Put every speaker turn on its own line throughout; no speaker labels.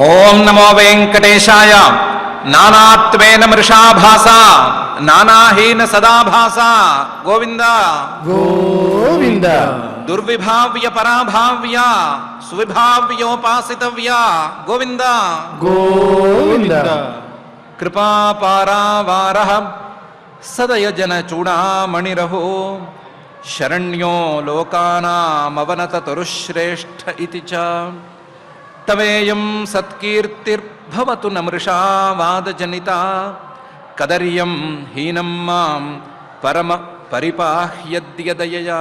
ఓం నమో వెంకటేశాయ. నానాత్వేన మృషాభాస నానాహీన సదాభాస గోవింద
గోవింద.
దుర్విభావ్య పరాభావ్య సువిభావ్యోపాసితవ్య గోవింద
గోవింద.
కృపాపారావారః సదయజన చూడామణిరహో శరణ్యో లోకానామవనత తరుశ్రేష్ఠ ఇతి చ తవేయం సత్కీర్తిర్భవతు నమృషా వాదజనిత కదర్యం హీనం మాం పరమ పరిపాహ్యద్యదయయా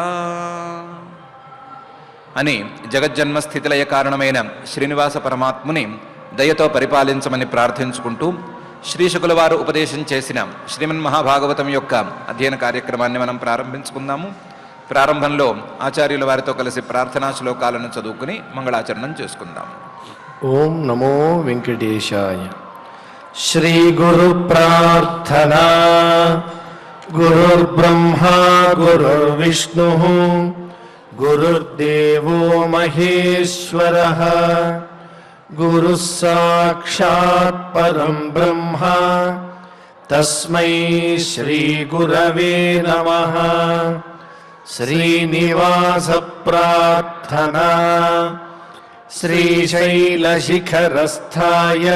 అని జగజ్జన్మ స్థితిలయ కారణమైన శ్రీనివాస పరమాత్ముని దయతో పరిపాలించమని ప్రార్థించుకుంటూ శ్రీశుకుల వారు ఉపదేశం చేసిన శ్రీమన్మహాభాగవతం యొక్క అధ్యయన కార్యక్రమాన్ని మనం ప్రారంభించుకుందాము. ప్రారంభంలో ఆచార్యుల వారితో కలిసి ప్రార్థనా శ్లోకాలను చదువుకుని మంగళాచరణం చేసుకుందాం.
ఓం నమో వెంకటేశాయ. శ్రీ గురు ప్రార్థనా. గురుర్బ్రహ్మా గురుర్విష్ణు గురుర్దేవో మహేశ్వరః. గురుః సాక్షాత్ పరం బ్రహ్మ తస్మై శ్రీ గురవే నమః. శ్రీనివాస ప్రార్థనా. శ్రీశైలశిఖరస్థాయ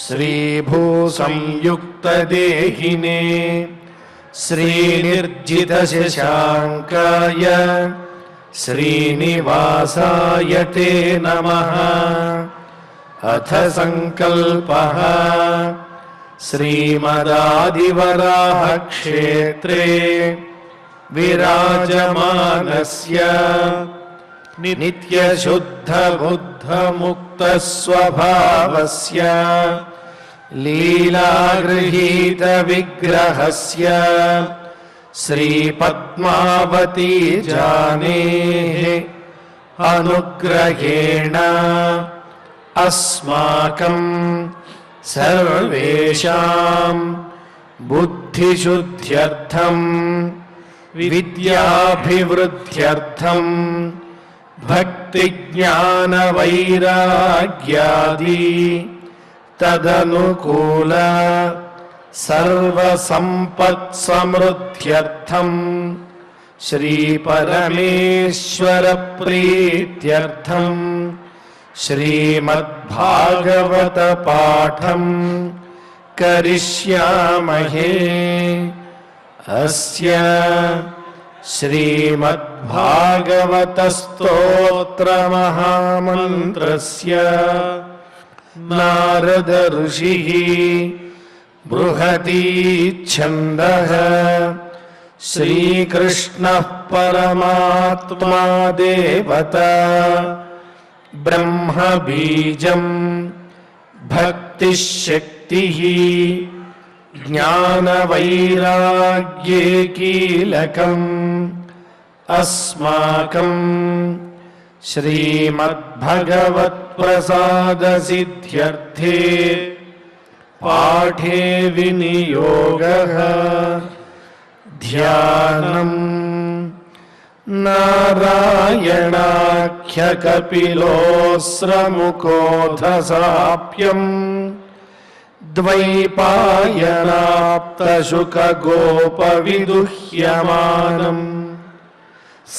శ్రీభూసంయుక్తదేహినే శ్రీనిర్జితశశాంకాయ శ్రీనివాసాయ తే నమః. అథ సంకల్పః. శ్రీమదాదివరాహ క్షేత్రే విరాజమానస్య నిత్యశుద్ధబుద్ధముక్తస్వభావస్య లీలాగృహీతవిగ్రహస్య శ్రీపద్మావతీ జానేః అనుగ్రహేణ అస్మాకం సర్వేషాం బుద్ధిశుద్ధ్యర్థం విద్యాభివృద్ధ్యర్థం భక్తిజ్ఞానవైరాగ్యాది తదనుకూల సర్వసంపత్సమృద్ధ్యర్థం శ్రీపరమేశ్వర ప్రీత్యర్థం శ్రీమద్భాగవత పాఠం కరిష్యామహే. అస్య శ్రీమద్భాగవత స్తోత్ర మహామంత్రస్య నారద ఋషిః బృహతీ ఛందః. శ్రీకృష్ణః పరమాత్మా దేవతా బ్రహ్మ బీజం భక్తిశక్తిః జ్ఞానవైరాగ్యే కీలకం అస్మాకం శ్రీమద్భగవత్ప్రసాదసిద్ధ్యర్థే పాఠే వినియోగః. ధ్యానం నారాయణాఖ్యకపిలోస్రముఖోధసాప్యం ద్వైపాయనాప్తశుకగోపవిదుహ్యమానం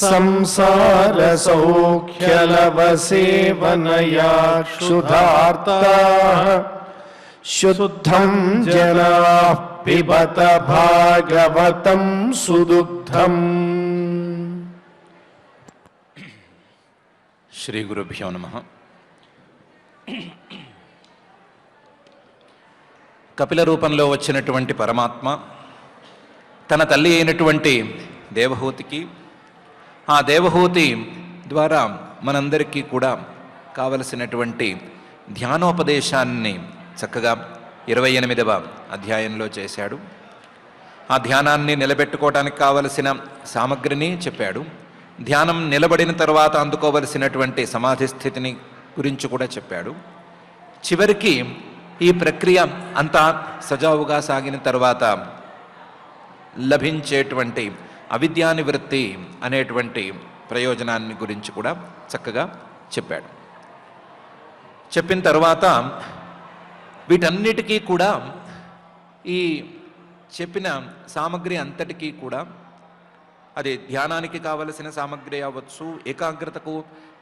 సంసారసౌఖ్యలవసేవనయా క్షుధార్తాః శుద్ధం జనాః పిబత భాగవతం సుదుగ్ధం.
శ్రీ గురుభ్యో నమః. కపిల రూపంలో వచ్చినటువంటి పరమాత్మ తన తల్లి అయినటువంటి దేవహూతికి, ఆ దేవహూతి ద్వారా మనందరికీ కూడా కావలసినటువంటి ధ్యానోపదేశాన్ని చక్కగా 28వ అధ్యాయంలో చేశాడు. ఆ ధ్యానాన్ని నిలబెట్టుకోవడానికి కావలసిన సామగ్రిని చెప్పాడు. ధ్యానం నిలబడిన తర్వాత అందుకోవలసినటువంటి సమాధి స్థితిని గురించి కూడా చెప్పాడు. చివరికి ఈ ప్రక్రియ అంతా సజావుగా సాగిన తర్వాత లభించేటువంటి అవిద్యానివృత్తి అనేటువంటి ప్రయోజనాన్ని గురించి కూడా చక్కగా చెప్పాడు. చెప్పిన తర్వాత వీటన్నిటికీ కూడా ఈ చెప్పిన సామగ్రి అంతటికీ కూడా అది ధ్యానానికి కావలసిన సామగ్రి అవ్వచ్చు, ఏకాగ్రతకు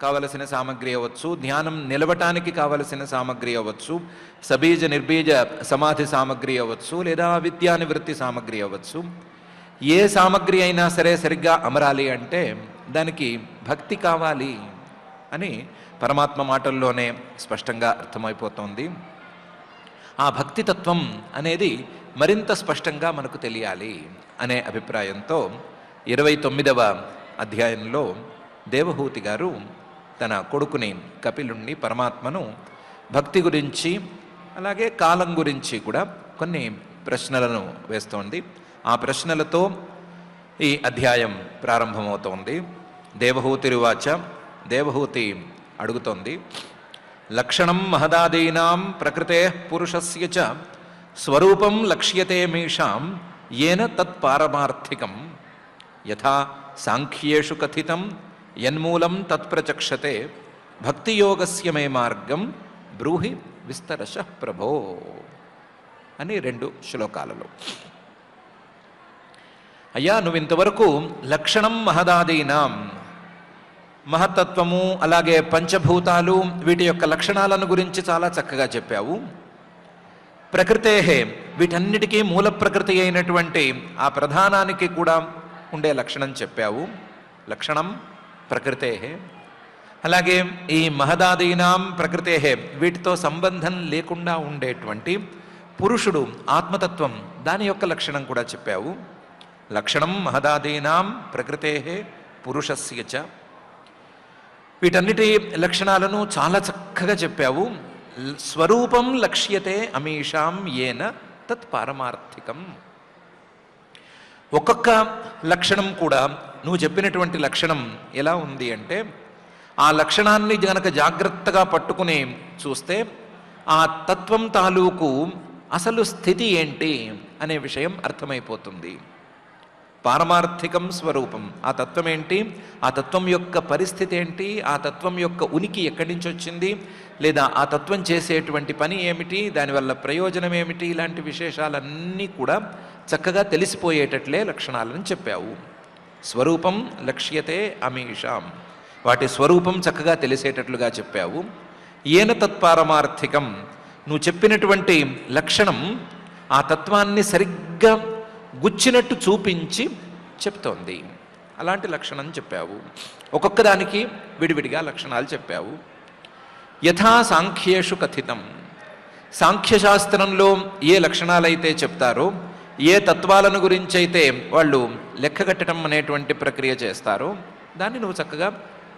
కావలసిన సామగ్రి అవ్వచ్చు, ధ్యానం నిలవటానికి కావలసిన సామగ్రి అవ్వచ్చు, సబీజ నిర్బీజ సమాధి సామగ్రి అవ్వచ్చు, లేదా విద్యానివృత్తి సామగ్రి అవ్వచ్చు. ఏ సామగ్రి అయినా సరే సరిగ్గా అమరాలి అంటే దానికి భక్తి కావాలి అని పరమాత్మ మాటల్లోనే స్పష్టంగా అర్థమైపోతోంది. ఆ భక్తి తత్వం అనేది మరింత స్పష్టంగా మనకు తెలియాలి అనే అభిప్రాయంతో 29వ అధ్యాయంలో దేవహూతి గారు తన కొడుకుని కపిలుణ్ణి పరమాత్మను భక్తి గురించి అలాగే కాలం గురించి కూడా కొన్ని ప్రశ్నలను వేస్తోంది. ఆ ప్రశ్నలతో ఈ అధ్యాయం ప్రారంభమవుతోంది. దేవహూతిరువాచ, దేవహూతి అడుగుతోంది, లక్షణం మహదాదీనాం ప్రకృతే పురుషస్య చ స్వరూపం లక్ష్యతే మీషాం ఏన తత్పారమార్థికం యథా సాంఖ్యేషు కథితం యన్మూలం తత్ప్రచక్షతే భక్తియోగస్య మే మార్గం బ్రూహి విస్తరశః ప్రభో అని 2 శ్లోకాలలో. అయ్యా, నువ్వు ఇంతవరకు లక్షణం మహదాదీనాం, మహత్తత్వము అలాగే పంచభూతాలు వీటి యొక్క లక్షణాలను గురించి చాలా చక్కగా చెప్పావు. ప్రకృతేహే, వీటన్నిటికీ మూల ప్రకృతి అయినటువంటి ఆ ప్రధానానికి కూడా ఉండే లక్షణం చెప్పావు. లక్షణం ప్రకృతేహే. అలాగే ఈ మహదాదీనాం ప్రకృతేహే, వీటితో సంబంధం లేకుండా ఉండేటువంటి పురుషుడు ఆత్మతత్వం, దాని యొక్క లక్షణం కూడా చెప్పావు. లక్షణం మహదాదీనాం ప్రకృతేహే పురుషస్య చ, వీటన్నిటి లక్షణాలను చాలా చక్కగా చెప్పావు. స్వరూపం లక్ష్యతే అమీషాం ఏన తత్ పారమార్థికం. ఒక్కొక్క లక్షణం కూడా నువ్వు చెప్పినటువంటి లక్షణం ఎలా ఉంది అంటే, ఆ లక్షణాన్ని గనక జాగ్రత్తగా పట్టుకుని చూస్తే ఆ తత్వం తాలూకు అసలు స్థితి ఏంటి అనే విషయం అర్థమైపోతుంది. పారమార్థికం స్వరూపం, ఆ తత్వం ఏంటి, ఆ తత్వం యొక్క పరిస్థితి ఏంటి, ఆ తత్వం యొక్క ఉనికి ఎక్కడి నుంచి వచ్చింది, లేదా ఆ తత్వం చేసేటువంటి పని ఏమిటి, దానివల్ల ప్రయోజనం ఏమిటి, ఇలాంటి విశేషాలన్నీ కూడా చక్కగా తెలిసిపోయేటట్లే లక్షణాలను చెప్పావు. స్వరూపం లక్ష్యతే అమీషాం, వాటి స్వరూపం చక్కగా తెలిసేటట్లుగా చెప్పావు. ఏన తత్పారమార్థికం, నువ్వు చెప్పినటువంటి లక్షణం ఆ తత్వాన్ని సరిగ్గా గుచ్చినట్టు చూపించి చెప్తోంది. అలాంటి లక్షణం చెప్పావు. ఒక్కొక్క దానికి విడివిడిగా లక్షణాలు చెప్పావు. యథా సాంఖ్యేషు కథితం, సాంఖ్యశాస్త్రంలో ఏ లక్షణాలైతే చెప్తారో, ఏ తత్వాలను గురించి అయితే వాళ్ళు లెక్కగట్టడం అనేటువంటి ప్రక్రియ చేస్తారో దాన్ని నువ్వు చక్కగా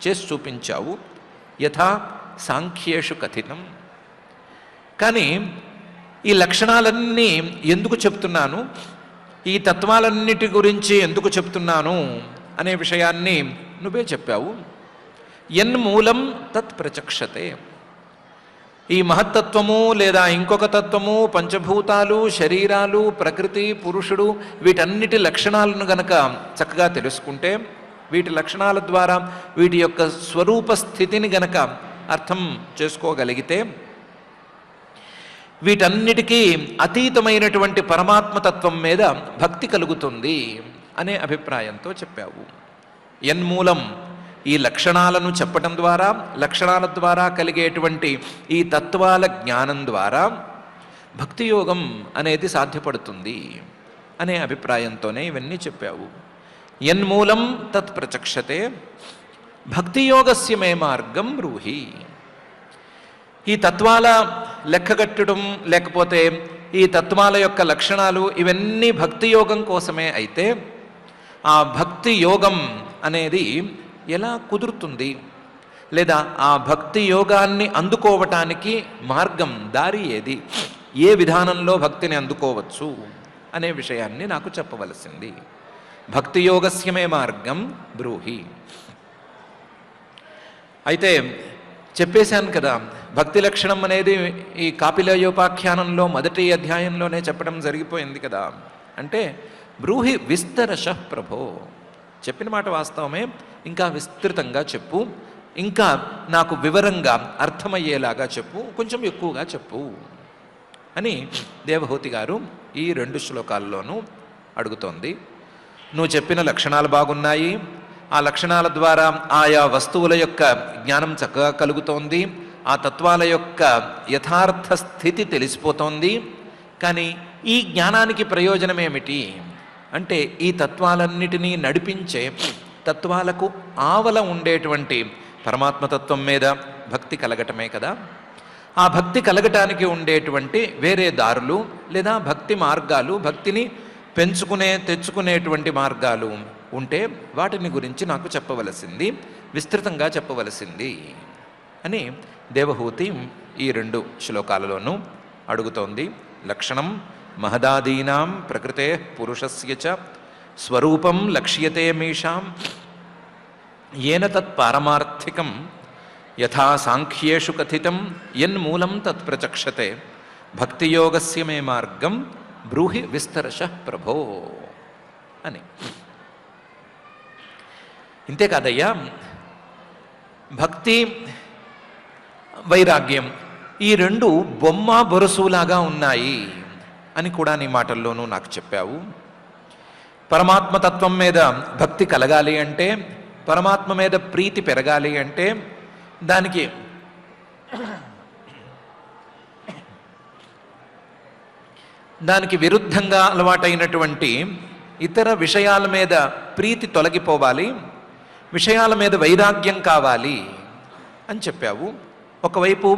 చేసి చూపించావు. యథా సాంఖ్యేషు కథితం. కానీ ఈ లక్షణాలన్నీ ఎందుకు చెప్తున్నాను, ఈ తత్వాలన్నిటి గురించి ఎందుకు చెప్తున్నాను అనే విషయాన్ని నువ్వే చెప్పావు. యన్మూలం తత్ ప్రచక్షతే, ఈ మహత్తత్వము లేదా ఇంకొక తత్వము, పంచభూతాలు, శరీరాలు, ప్రకృతి, పురుషుడు, వీటన్నిటి లక్షణాలను గనక చక్కగా తెలుసుకుంటే, వీటి లక్షణాల ద్వారా వీటి యొక్క స్వరూప స్థితిని గనక అర్థం చేసుకోగలిగితే, వీటన్నిటికీ అతీతమైనటువంటి పరమాత్మతత్వం మీద భక్తి కలుగుతుంది అనే అభిప్రాయంతో చెప్పావు. యన్మూలం, ఈ లక్షణాలను చెప్పటం ద్వారా, లక్షణాల ద్వారా కలిగేటువంటి ఈ తత్వాల జ్ఞానం ద్వారా భక్తి యోగం అనేది సాధ్యపడుతుంది అనే అభిప్రాయంతోనే ఇవన్నీ చెప్పావు. యన్మూలం తత్ ప్రచక్షతే భక్తియోగస్య మే మార్గం బ్రూహి. ఈ తత్వాల లెక్కగట్టడం లేకపోతే ఈ తత్వాల యొక్క లక్షణాలు ఇవన్నీ భక్తి యోగం కోసమే అయితే, ఆ భక్తి యోగం అనేది ఎలా కుదురుతుంది, లేదా ఆ భక్తి యోగాన్ని అందుకోవటానికి మార్గం, దారి ఏది, ఏ విధానంలో భక్తిని అందుకోవచ్చు అనే విషయాన్ని నాకు చెప్పవలసింది. భక్తి యోగస్య మే మార్గం బ్రూహి. అయితే చెప్పేశాను కదా, భక్తి లక్షణం అనేది ఈ కాపిలయోపాఖ్యానంలో మొదటి అధ్యాయంలోనే చెప్పడం జరిగిపోయింది కదా. అంటే బ్రూహి విస్తరశః ప్రభో, చెప్పిన మాట వాస్తవమే, ఇంకా విస్తృతంగా చెప్పు. ఇంకా నాకు వివరంగా అర్థమయ్యేలాగా చెప్పు, కొంచెం ఎక్కువగా చెప్పు అని దేవహూతి గారు ఈ 2 శ్లోకాల్లోనూ అడుగుతోంది. నువ్వు చెప్పిన లక్షణాలు బాగున్నాయి, ఆ లక్షణాల ద్వారా ఆయా వస్తువుల యొక్క జ్ఞానం చక్కగా కలుగుతోంది, ఆ తత్వాల యొక్క యథార్థ స్థితి తెలిసిపోతోంది. కానీ ఈ జ్ఞానానికి ప్రయోజనం ఏమిటి అంటే ఈ తత్వాలన్నిటినీ నడిపించే తత్వాలకు ఆవల ఉండేటువంటి పరమాత్మతత్వం మీద భక్తి కలగటమే కదా. ఆ భక్తి కలగటానికి ఉండేటువంటి వేరే దారులు లేదా భక్తి మార్గాలు, భక్తిని తెచ్చుకునేటువంటి మార్గాలు ఉంటే వాటిని గురించి నాకు చెప్పవలసింది, విస్తృతంగా చెప్పవలసింది అని దేవహూతి ఈ 2 శ్లోకాలలోనూ అడుగుతోంది. లక్షణం మహదాదీనాం ప్రకృతే పురుషస్య చ స్వరూపం లక్ష్యతే మీషాం ఏన తత్ పారమార్థికం యథా సాంఖ్యేషు కథితం యన్మూలం తత్ ప్రచక్షతే భక్తియోగస్య మే మార్గం బ్రూహి విస్తరశః ప్రభో అని. ఇంతేకాదయ్యా, భక్తి వైరాగ్యం ఈ 2 బొమ్మ బొరసులాగా ఉన్నాయి అని కూడా నీ మాటల్లోనూ నాకు చెప్పావు. పరమాత్మతత్వం మీద భక్తి కలగాలి అంటే, పరమాత్మ మీద ప్రీతి పెరగాలి అంటే దానికి విరుద్ధంగా అలవాటైనటువంటి ఇతర విషయాల మీద ప్రీతి తొలగిపోవాలి, విషయాల మీద వైరాగ్యం కావాలి అని చెప్పావు. ఒకవైపు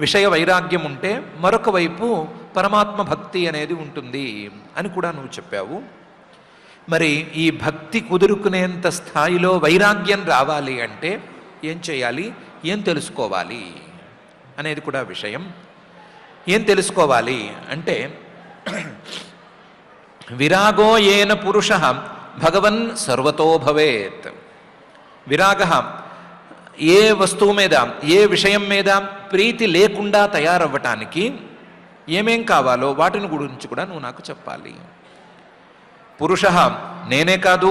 విషయ వైరాగ్యం ఉంటే మరొక వైపు పరమాత్మ భక్తి అనేది ఉంటుంది అని కూడా నువ్వు చెప్పావు. మరి ఈ భక్తి కుదురుకునేంత స్థాయిలో వైరాగ్యం రావాలి అంటే ఏం చేయాలి, ఏం తెలుసుకోవాలి అనేది కూడా విషయం. ఏం తెలుసుకోవాలి అంటే విరాగో ఏన పురుష భగవన్ సర్వతో భవేత్. విరాగ ఏ వస్తువు మీద, ఏ విషయం మీద ప్రీతి లేకుండా తయారవ్వటానికి ఏమేం కావాలో వాటిని గురించి కూడా నువ్వు నాకు చెప్పాలి. పురుష నేనే కాదు,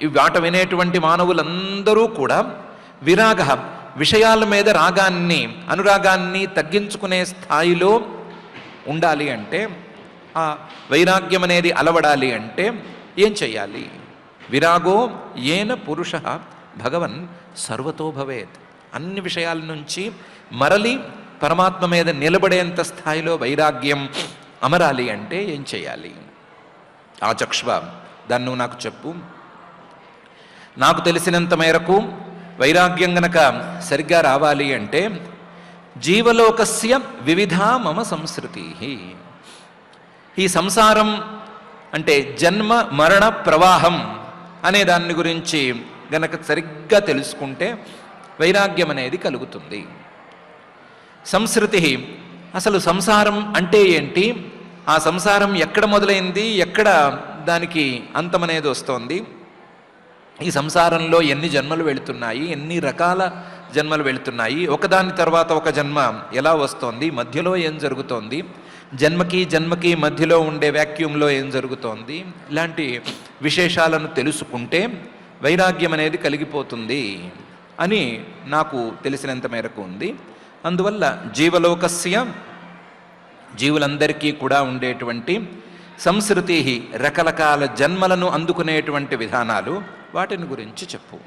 ఈ మాట వినేటువంటి మానవులందరూ కూడా విరాగ విషయాల మీద రాగాన్ని, అనురాగాన్ని తగ్గించుకునే స్థాయిలో ఉండాలి అంటే, ఆ వైరాగ్యం అనేది అలవడాలి అంటే ఏం చెయ్యాలి? విరాగో ఏన పురుష భగవన్ సర్వతో భవేత్. అన్ని విషయాల నుంచి మరలి పరమాత్మ మీద నిలబడేంత స్థాయిలో వైరాగ్యం అమరాలి అంటే ఏం చేయాలి? ఆచక్ష్వ, దాన్ని నువ్వు నాకు చెప్పు. నాకు తెలిసినంత మేరకు వైరాగ్యం గనక సరిగ్గా రావాలి అంటే జీవలోకస్య వివిధా మమ సంస్కృతి. ఈ సంసారం అంటే జన్మ మరణ ప్రవాహం అనే దాన్ని గురించి గనక సరిగ్గా తెలుసుకుంటే వైరాగ్యం అనేది కలుగుతుంది. సంస్కృతి, అసలు సంసారం అంటే ఏంటి, ఆ సంసారం ఎక్కడ మొదలైంది, ఎక్కడ దానికి అంతమనేది వస్తోంది, ఈ సంసారంలో ఎన్ని జన్మలు వెళుతున్నాయి, ఎన్ని రకాల జన్మలు వెళుతున్నాయి, ఒకదాని తర్వాత ఒక జన్మ ఎలా వస్తోంది, మధ్యలో ఏం జరుగుతోంది, జన్మకి మధ్యలో ఉండే వ్యాక్యూమ్లో ఏం జరుగుతోంది, ఇలాంటి విశేషాలను తెలుసుకుంటే వైరాగ్యం అనేది కలిగిపోతుంది అని నాకు తెలిసినంత మేరకు ఉంది. అందువల్ల జీవలోకస్య, జీవులందరికీ కూడా ఉండేటువంటి సంస్కృతి, రకరకాల జన్మలను అందుకునేటువంటి విధానాలు, వాటిని గురించి చెప్పు.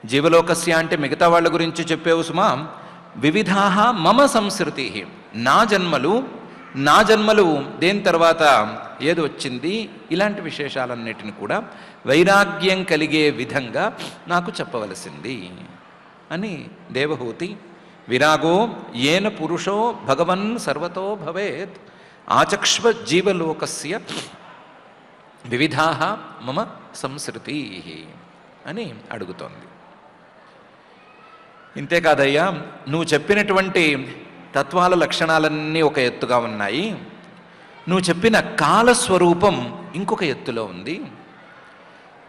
జీవలోకస్య అంటే మిగతా వాళ్ళ గురించి చెప్పేవు సుమా. వివిధాః మమ సంస్కృతి, నా జన్మలు దేని తర్వాత ఏది వచ్చింది, ఇలాంటి విశేషాలన్నిటిని కూడా వైరాగ్యం కలిగే విధంగా నాకు చెప్పవలసింది అని దేవహూతి. విరాగో ఏన పురుషో భగవన్ సర్వతో భవేత్ ఆచక్ష్వ జీవలోకస్య వివిధాః మమ సంస్కృతి అని అడుగుతోంది. ఇంతేకాదయ్యా, నువ్వు చెప్పినటువంటి తత్వాల లక్షణాలన్నీ ఒక ఎత్తుగా ఉన్నాయి, నువ్వు చెప్పిన కాలస్వరూపం ఇంకొక ఎత్తులో ఉంది.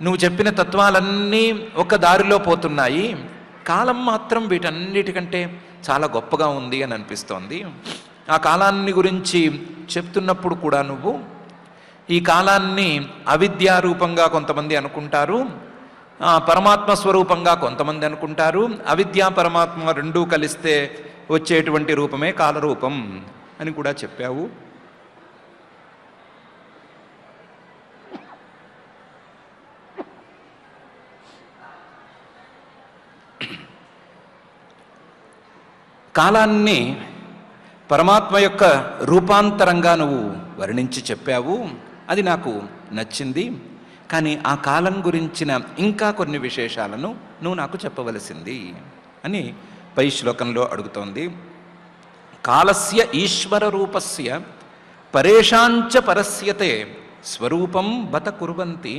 నువ్వు చెప్పిన తత్వాలన్నీ ఒక దారిలో పోతున్నాయి, కాలం మాత్రం వీటన్నిటికంటే చాలా గొప్పగా ఉంది అని అనిపిస్తోంది. ఆ కాలాన్ని గురించి చెప్తున్నప్పుడు కూడా నువ్వు ఈ కాలాన్ని అవిద్యారూపంగా కొంతమంది అనుకుంటారు, పరమాత్మ స్వరూపంగా కొంతమంది అనుకుంటారు. అవిద్యా పరమాత్మ రెండూ కలిస్తే వచ్చేటువంటి రూపమే కాలరూపం అని కూడా చెప్పావు. కాలాన్ని పరమాత్మ యొక్క రూపాంతరంగా నువ్వు వర్ణించి చెప్పావు. అది నాకు నచ్చింది. కానీ ఆ కాలం గురించిన ఇంకా కొన్ని విశేషాలను నువ్వు నాకు చెప్పవలసింది అని పై శ్లోకంలో అడుగుతోంది. కాలస్య ఈశ్వర రూపస్య పరేషాంచ పరస్యతే స్వరూపం బత కుర్వంతి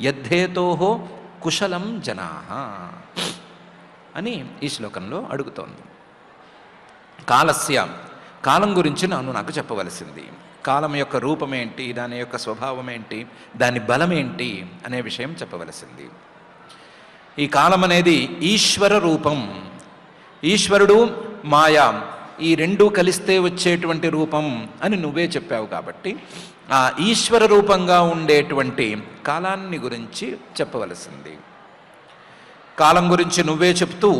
యద్ధేతోహో కుశలం జనాః అని ఈ శ్లోకంలో అడుగుతోంది. కాలస్య కాలం గురించి నాకు చెప్పవలసింది. కాలం యొక్క రూపం ఏంటి, దాని యొక్క స్వభావం ఏంటి, దాని బలం ఏంటి అనే విషయం చెప్పవలసింది. ఈ కాలం అనేది ఈశ్వర రూపం. ఈశ్వరుడు మాయా ఈ రెండూ కలిస్తే వచ్చేటువంటి రూపం అని నువ్వే చెప్పావు. కాబట్టి ఆ ఈశ్వర రూపంగా ఉండేటువంటి కాలాన్ని గురించి చెప్పవలసింది. కాలం గురించి నువ్వే చెప్తూ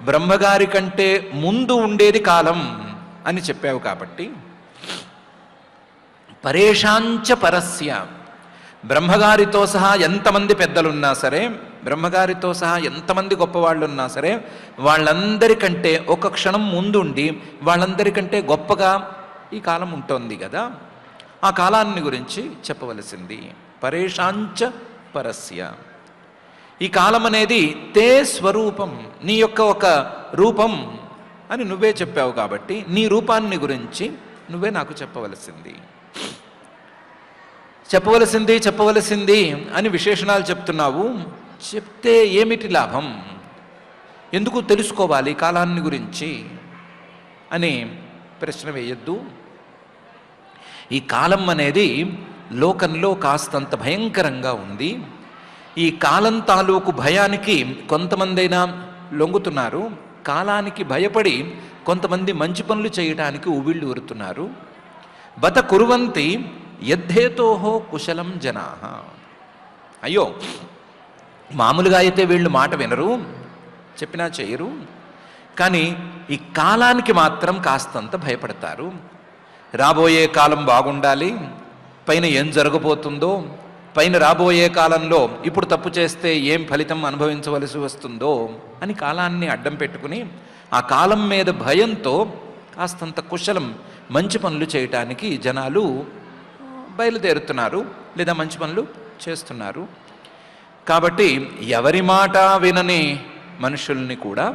బ్రహ్మగారి కంటే ముందు ఉండేది కాలం అని చెప్పావు. కాబట్టి పరేషాంచ పరస్య బ్రహ్మగారితో సహా ఎంతమంది పెద్దలున్నా సరే, బ్రహ్మగారితో సహా ఎంతమంది గొప్పవాళ్ళు ఉన్నా సరే, వాళ్ళందరికంటే ఒక క్షణం ముందుండి వాళ్ళందరికంటే గొప్పగా ఈ కాలం ఉంటుంది కదా, ఆ కాలాన్ని గురించి చెప్పవలసింది. పరేషాంచ పరస్య ఈ కాలం అనేది తే స్వరూపం, నీ యొక్క ఒక రూపం అని నువ్వే చెప్పావు. కాబట్టి నీ రూపాన్ని గురించి నువ్వే నాకు చెప్పవలసింది. చెప్పవలసింది అని విశేషణాలు చెప్తున్నావు. చెప్తే ఏమిటి లాభం? ఎందుకు తెలుసుకోవాలి కాలాన్ని గురించి అని ప్రశ్న వేయొద్దు. ఈ కాలం అనేది లోకంలో కాస్తంత భయంకరంగా ఉంది. ఈ కాలం తాలూకు భయానికి కొంతమందైనా లొంగుతున్నారు. కాలానికి భయపడి కొంతమంది మంచి పనులు చేయటానికి ఉవిళ్ళు ఊరుతున్నారు. బత కుర్వంతి యద్ధేతోహో కుశలం జనాః. అయ్యో, మామూలుగా అయితే వీళ్ళు మాట వినరు, చెప్పినా చేయరు. కానీ ఈ కాలానికి మాత్రం కాస్తంత భయపడతారు. రాబోయే కాలం బాగుండాలి, పైన ఏం జరగబోతుందో, పైన రాబోయే కాలంలో ఇప్పుడు తప్పు చేస్తే ఏం ఫలితం అనుభవించవలసి వస్తుందో అని కాలాన్ని అడ్డం పెట్టుకుని ఆ కాలం మీద భయంతో కాస్తంత కుశలం మంచి పనులు చేయటానికి జనాలు బయలుదేరుతున్నారు, లేదా మంచి పనులు చేస్తున్నారు. కాబట్టి ఎవరి మాట వినని మనుషుల్ని కూడా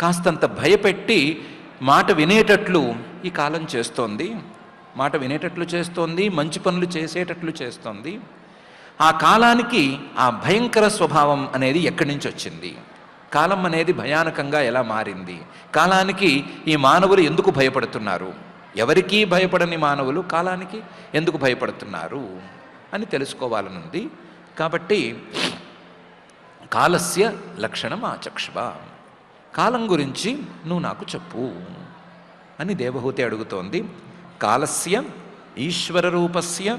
కాస్తంత భయపెట్టి మాట వినేటట్లు ఈ కాలం చేస్తోంది. మాట వినేటట్లు చేస్తోంది, మంచి పనులు చేసేటట్లు చేస్తోంది. ఆ కాలానికి ఆ భయంకర స్వభావం అనేది ఎక్కడి నుంచి వచ్చింది? కాలం అనేది భయానకంగా ఎలా మారింది? కాలానికి ఈ మానవులు ఎందుకు భయపడుతున్నారు? ఎవరికీ భయపడని మానవులు కాలానికి ఎందుకు భయపడుతున్నారు అని తెలుసుకోవాలనుంది. కాబట్టి కాలస్య లక్షణం ఆచక్ష్వ, కాలం గురించి నువ్వు నాకు చెప్పు అని దేవహూతి అడుగుతోంది. కాలస్య ఈశ్వర రూపస్య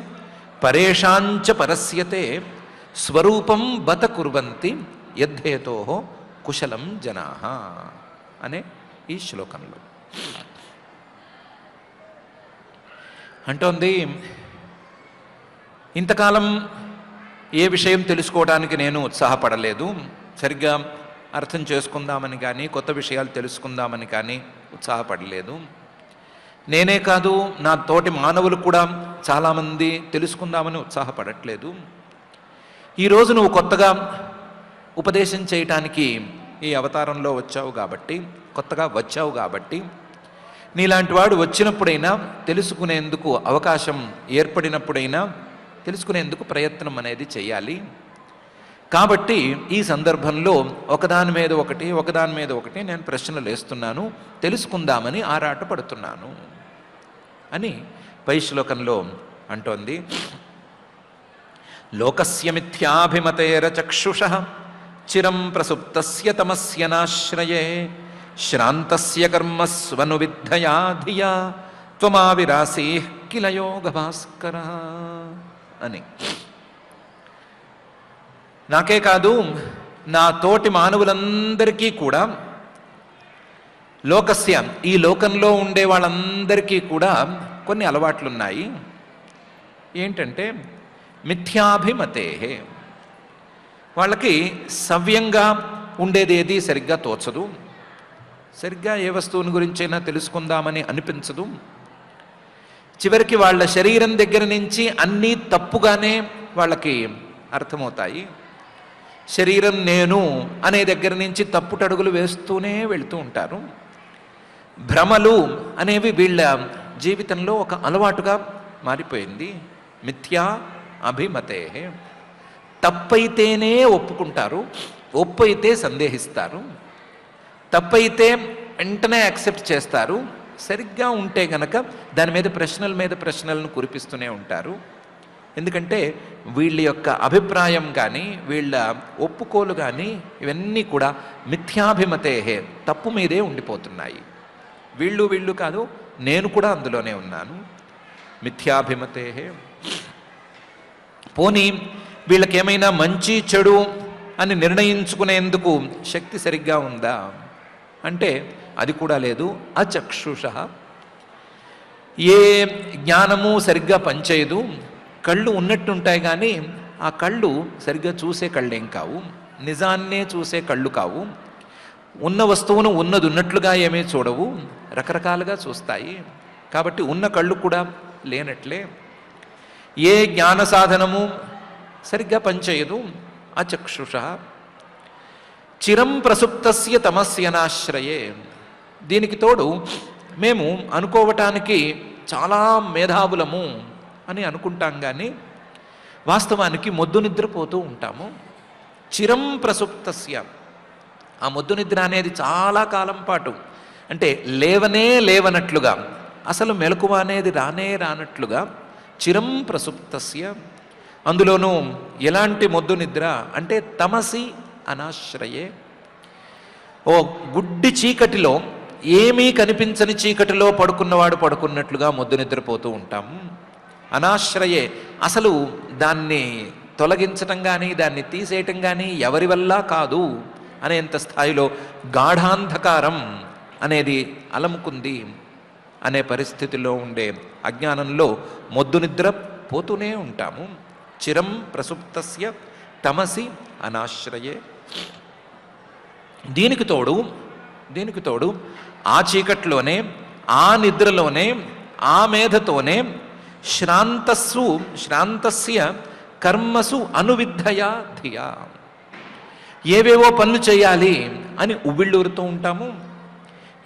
పరేషాంచ పరస్యతే స్వరూపం బత కుర్వంతి యద్ధేతోహో కుశలం జనాః అనే ఈ శ్లోకంలో అంటోంది. ఇంతకాలం ఏ విషయం తెలుసుకోవడానికి నేను ఉత్సాహపడలేదు. సరిగ్గా అర్థం చేసుకుందామని కానీ కొత్త విషయాలు తెలుసుకుందామని కానీ ఉత్సాహపడలేదు. నేనే కాదు, నా తోటి మానవులు కూడా చాలామంది తెలుసుకుందామని ఉత్సాహపడట్లేదు. ఈరోజు నువ్వు కొత్తగా ఉపదేశం చేయటానికి ఈ అవతారంలో వచ్చావు కాబట్టి, కొత్తగా వచ్చావు కాబట్టి, నీలాంటి వాడు వచ్చినప్పుడైనా తెలుసుకునేందుకు అవకాశం ఏర్పడినప్పుడైనా తెలుసుకునేందుకు ప్రయత్నం అనేది చేయాలి. కాబట్టి ఈ సందర్భంలో ఒకదాని మీద ఒకటి నేను ప్రశ్నలు వేస్తున్నాను, తెలుసుకుందామని ఆరాట పడుతున్నాను అని పై శ్లోకంలో అంటోంది. లోకస్య మిథ్యాభిమతేర చక్షుషః చిరం ప్రసుప్తస్య తమస్య నాశ్రయే శ్రాంతస్య కర్మస్వనువిద్ధయా ధియా త్వమావిరాసీః కిల యోగ భాస్కరః అని. నాకే కాదు, నా తోటి మానవులందరికీ కూడా లోకస్య ఈ లోకంలో ఉండే వాళ్ళందరికీ కూడా కొన్ని అలవాట్లున్నాయి. ఏంటంటే మిథ్యాభిమతే, వాళ్ళకి సవ్యంగా ఉండేది ఏది సరిగ్గా తోచదు, సరిగ్గా ఏ వస్తువుని గురించైనా తెలుసుకుందామని అనిపించదు. చివరికి వాళ్ళ శరీరం దగ్గర నుంచి అన్నీ తప్పుగానే వాళ్ళకి అర్థమవుతాయి. శరీరం నేను అనే దగ్గర నుంచి తప్పుటడుగులు వేస్తూనే వెళుతూ ఉంటారు. భ్రమలు అనేవి వీళ్ళ జీవితంలో ఒక అలవాటుగా మారిపోయింది. మిథ్యా అభిమతే, తప్పైతేనే ఒప్పుకుంటారు, ఒప్పు అయితే సందేహిస్తారు, తప్పైతే వెంటనే యాక్సెప్ట్ చేస్తారు, సరిగ్గా ఉంటే గనక దాని మీద ప్రశ్నలను కురిపిస్తూనే ఉంటారు. ఎందుకంటే వీళ్ళ యొక్క అభిప్రాయం కానీ వీళ్ళ ఒప్పుకోలు కానీ ఇవన్నీ కూడా మిథ్యాభిమతే, తప్పు మీదే ఉండిపోతున్నాయి. వీళ్ళు కాదు, నేను కూడా అందులోనే ఉన్నాను. మిథ్యాభిమతే. పోనీ వీళ్ళకేమైనా మంచి చెడు అని నిర్ణయించుకునేందుకు శక్తి సరిగ్గా ఉందా అంటే అది కూడా లేదు. అచక్షుష, ఏ జ్ఞానము సరిగ్గా పనిచేయదు. కళ్ళు ఉన్నట్టుంటాయి కానీ ఆ కళ్ళు సరిగ్గా చూసే కళ్ళేం కావు, నిజాన్నే చూసే కళ్ళు కావు. ఉన్న వస్తువును ఉన్నది ఉన్నట్లుగా ఏమీ చూడవు, రకరకాలుగా చూస్తాయి. కాబట్టి ఉన్న కళ్ళు కూడా లేనట్లే. ఏ జ్ఞాన సాధనము సరిగ్గా పనిచేయదు. అచక్షుష. చిరం ప్రసుప్తస్య తమస్యనాశ్రయే. దీనికి తోడు మేము అనుకోవటానికి చాలా మేధావులము అని అనుకుంటాం కానీ వాస్తవానికి మొద్దు నిద్రపోతూ ఉంటాము. చిరం ప్రసుప్తస్య, ఆ మొద్దు నిద్ర అనేది చాలా కాలం పాటు, అంటే లేవనట్లుగా, అసలు మెలకువ అనేది రానట్లుగా చిరం ప్రసుప్తస్య. అందులోనూ ఎలాంటి మొద్దు నిద్ర అంటే తమసి అనాశ్రయే. ఓ గుడ్డి చీకటిలో, ఏమీ కనిపించని చీకటిలో పడుకున్నవాడు పడుకున్నట్లుగా మొద్దు నిద్రపోతూ ఉంటాము. అనాశ్రయే, అసలు దాన్ని తొలగించటం కానీ దాన్ని తీసేయటం కానీ ఎవరి వల్ల కాదు అనేంత స్థాయిలో గాఢాంధకారం అనేది అలముకుంది అనే పరిస్థితిలో ఉండే అజ్ఞానంలో మొద్దు నిద్ర పోతూనే ఉంటాము. చిరం ప్రసుప్తస్య తమసి అనాశ్రయే. దీనికి తోడు ఆ చీకట్లోనే, ఆ నిద్రలోనే, ఆ మేధతోనే శ్రాంతస్య కర్మసు అనువిద్ధయా ధియా, ఏవేవో పనులు చేయాలి అని ఉవ్విళ్ళూరుతూ ఉంటాము.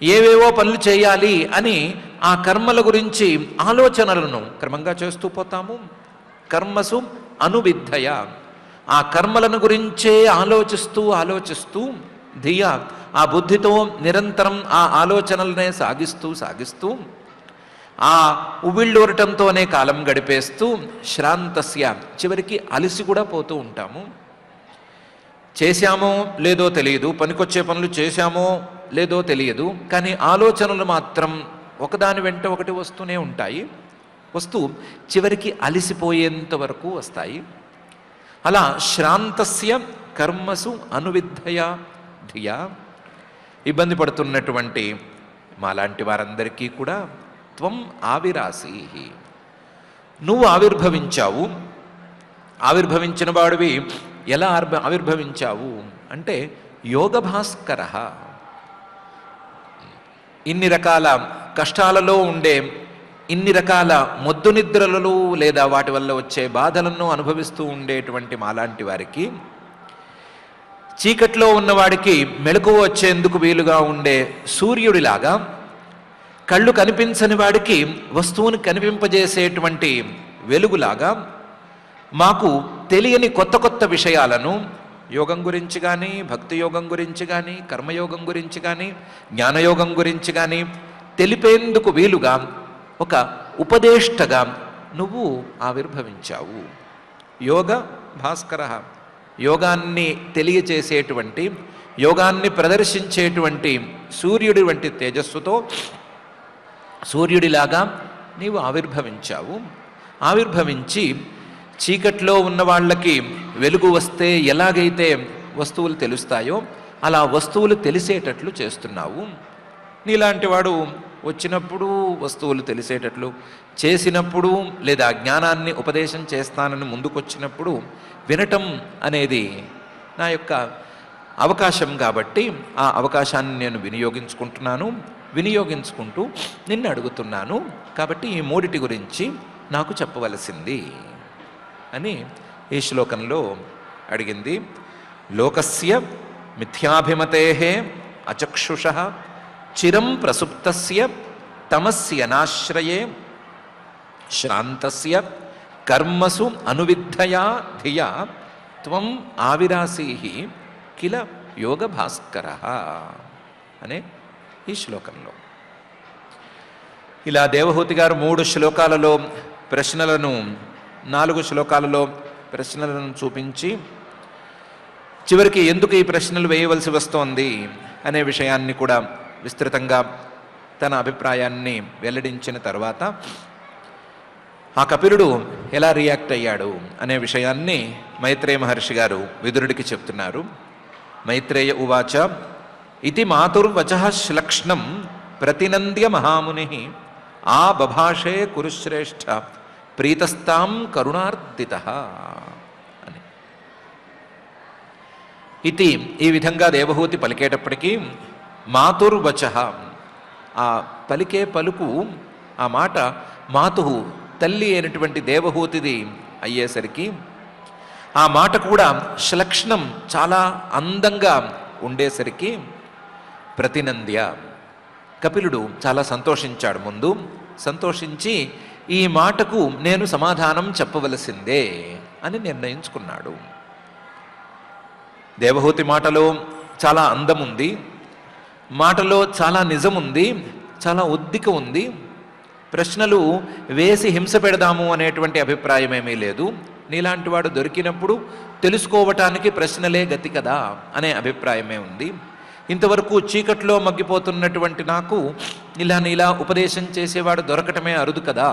ఏవేవో పనులు చేయాలి అని ఆ కర్మల గురించి ఆలోచనలను క్రమంగా చేస్తూ పోతాము. కర్మసు అనువిద్ధయ, ఆ కర్మలను గురించే ఆలోచిస్తూ ధియా, ఆ బుద్ధితో నిరంతరం ఆ ఆలోచనలనే సాగిస్తూ ఆ ఉవ్విళ్ళూరటంతోనే కాలం గడిపేస్తూ శ్రాంతస్య, చివరికి అలసి కూడా పోతూ ఉంటాము. చేశామో లేదో తెలియదు, పనికొచ్చే పనులు చేశామో లేదో తెలియదు, కానీ ఆలోచనలు మాత్రం ఒకదాని వెంట ఒకటి వస్తూనే ఉంటాయి. వస్తూ చివరికి అలిసిపోయేంత వరకు వస్తాయి. అలా శ్రాంతస్య కర్మసు అనువిద్ధయ ధియా, ఇబ్బంది పడుతున్నటువంటి మాలాంటి వారందరికీ కూడా త్వం ఆవిరాసి, నువ్వు ఆవిర్భవించావు. ఆవిర్భవించిన వాడివి ఎలా ఆవిర్భవించావు అంటే యోగ భాస్కర. ఇన్ని రకాల కష్టాలలో ఉండే, ఇన్ని రకాల మొద్దు నిద్రలలో లేదా వాటి వల్ల వచ్చే బాధలను అనుభవిస్తూ ఉండేటువంటి మాలాంటి వారికి, చీకట్లో ఉన్నవాడికి మెలకువ వచ్చేందుకు వీలుగా ఉండే సూర్యుడిలాగా, కళ్ళు కనిపించని వాడికి వస్తువుని కనిపింపజేసేటువంటి వెలుగులాగా, మాకు తెలియని కొత్త విషయాలను యోగం గురించి కానీ, భక్తి యోగం గురించి కానీ, కర్మయోగం గురించి కానీ, జ్ఞానయోగం గురించి కానీ తెలిపేందుకు వీలుగా ఒక ఉపదేష్టగా నువ్వు ఆవిర్భవించావు. యోగ భాస్కర, యోగాన్ని తెలియచేసేటువంటి, యోగాన్ని ప్రదర్శించేటువంటి సూర్యుడి వంటి తేజస్సుతో సూర్యుడిలాగా నీవు ఆవిర్భవించావు. ఆవిర్భవించి చీకట్లో ఉన్న వాళ్ళకి వెలుగు వస్తే ఎలాగైతే వస్తువులు తెలుస్తాయో అలా వస్తువులు తెలిసేటట్లు చేస్తున్నావు. నీలాంటి వాడు వచ్చినప్పుడు వస్తువులు తెలిసేటట్లు చేసినప్పుడు, లేదా జ్ఞానాన్ని ఉపదేశం చేస్తానని ముందుకొచ్చినప్పుడు వినటం అనేది నా యొక్క అవకాశం కాబట్టి ఆ అవకాశాన్ని నేను వినియోగించుకుంటూ నిన్ను అడుగుతున్నాను. కాబట్టి ఈ మూడిటి గురించి నాకు చెప్పవలసింది అని ఈ శ్లోకంలో అడిగింది. లోకస్య మిథ్యాభిమతేః అచక్షుషః చిరం ప్రసుప్తస్య తమస్య నాశ్రయే శ్రాంతస్య కర్మసు అనువిద్ధయా ధియా త్వం ఆవిరాసీః కిల యోగ భాస్కరః అనే ఈ శ్లోకంలో ఇలా దేవహూతి గారు 3 శ్లోకాలలో ప్రశ్నలను 4 శ్లోకాలలో ప్రశ్నలను చూపించి చివరికి ఎందుకు ఈ ప్రశ్నలు వేయవలసి వస్తోంది అనే విషయాన్ని కూడా విస్తృతంగా తన అభిప్రాయాన్ని వెల్లడించిన తర్వాత ఆ కపిలుడు ఎలా రియాక్ట్ అయ్యాడు అనే విషయాన్ని మైత్రేయ మహర్షి గారు విదురుడికి చెప్తున్నారు. మైత్రేయ ఉవాచ ఇతి మాతుర్వచః శ్లక్ష్ణం ప్రతినంద్య మహాముని ఆ బభాషే కురుశ్రేష్ఠ ప్రీతస్తాం కరుణార్దితః అని. ఇది ఈ విధంగా దేవహూతి పలికేటప్పటికీ మాతుర్వచః ఆ పలికే పలుకు, ఆ మాట మాతుహు తల్లి అయినటువంటి దేవహూతిది అయ్యేసరికి ఆ మాట కూడా శ్లక్ష్ణం చాలా అందంగా ఉండేసరికి ప్రతినంద్య కపిలుడు చాలా సంతోషించాడు. ముందు సంతోషించి ఈ మాటకు నేను సమాధానం చెప్పవలసిందే అని నిర్ణయించుకున్నాడు. దేవహూతి మాటలో చాలా అందం ఉంది, మాటలో చాలా నిజముంది, చాలా ఉద్దిక ఉంది. ప్రశ్నలు వేసి హింస పెడదాము అనేటువంటి అభిప్రాయం ఏమీ లేదు. నీలాంటి వాడు దొరికినప్పుడు తెలుసుకోవటానికి ప్రశ్నలే గతి కదా అనే అభిప్రాయమే ఉంది. ఇంతవరకు చీకట్లో మగ్గిపోతున్నటువంటి నాకు ఇలా ఉపదేశం చేసేవాడు దొరకటమే అరుదు కదా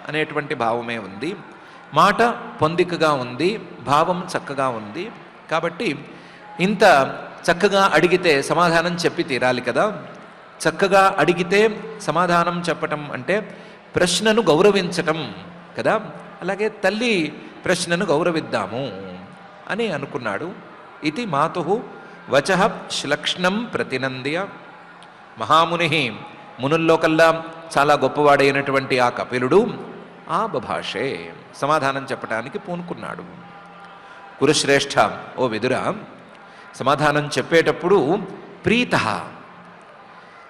అనేటువంటి భావమే ఉంది. మాట పొందికగా ఉంది, భావం చక్కగా ఉంది. కాబట్టి ఇంత చక్కగా అడిగితే సమాధానం చెప్పి తీరాలి కదా. చక్కగా అడిగితే సమాధానం చెప్పటం అంటే ప్రశ్నను గౌరవించటం కదా. అలాగే తల్లి ప్రశ్నను గౌరవిద్దాము అని అనుకున్నాడు. ఇది మాతుః వచః శ్లక్ష్ణం ప్రతినంద్య. మహాముని, మునుల్లో కల్లా చాలా గొప్పవాడైనటువంటి ఆ కపిలుడు ఆ బభాషే సమాధానం చెప్పడానికి పూనుకున్నాడు. కురుశ్రేష్ఠ, ఓ విదుర, సమాధానం చెప్పేటప్పుడు ప్రీతః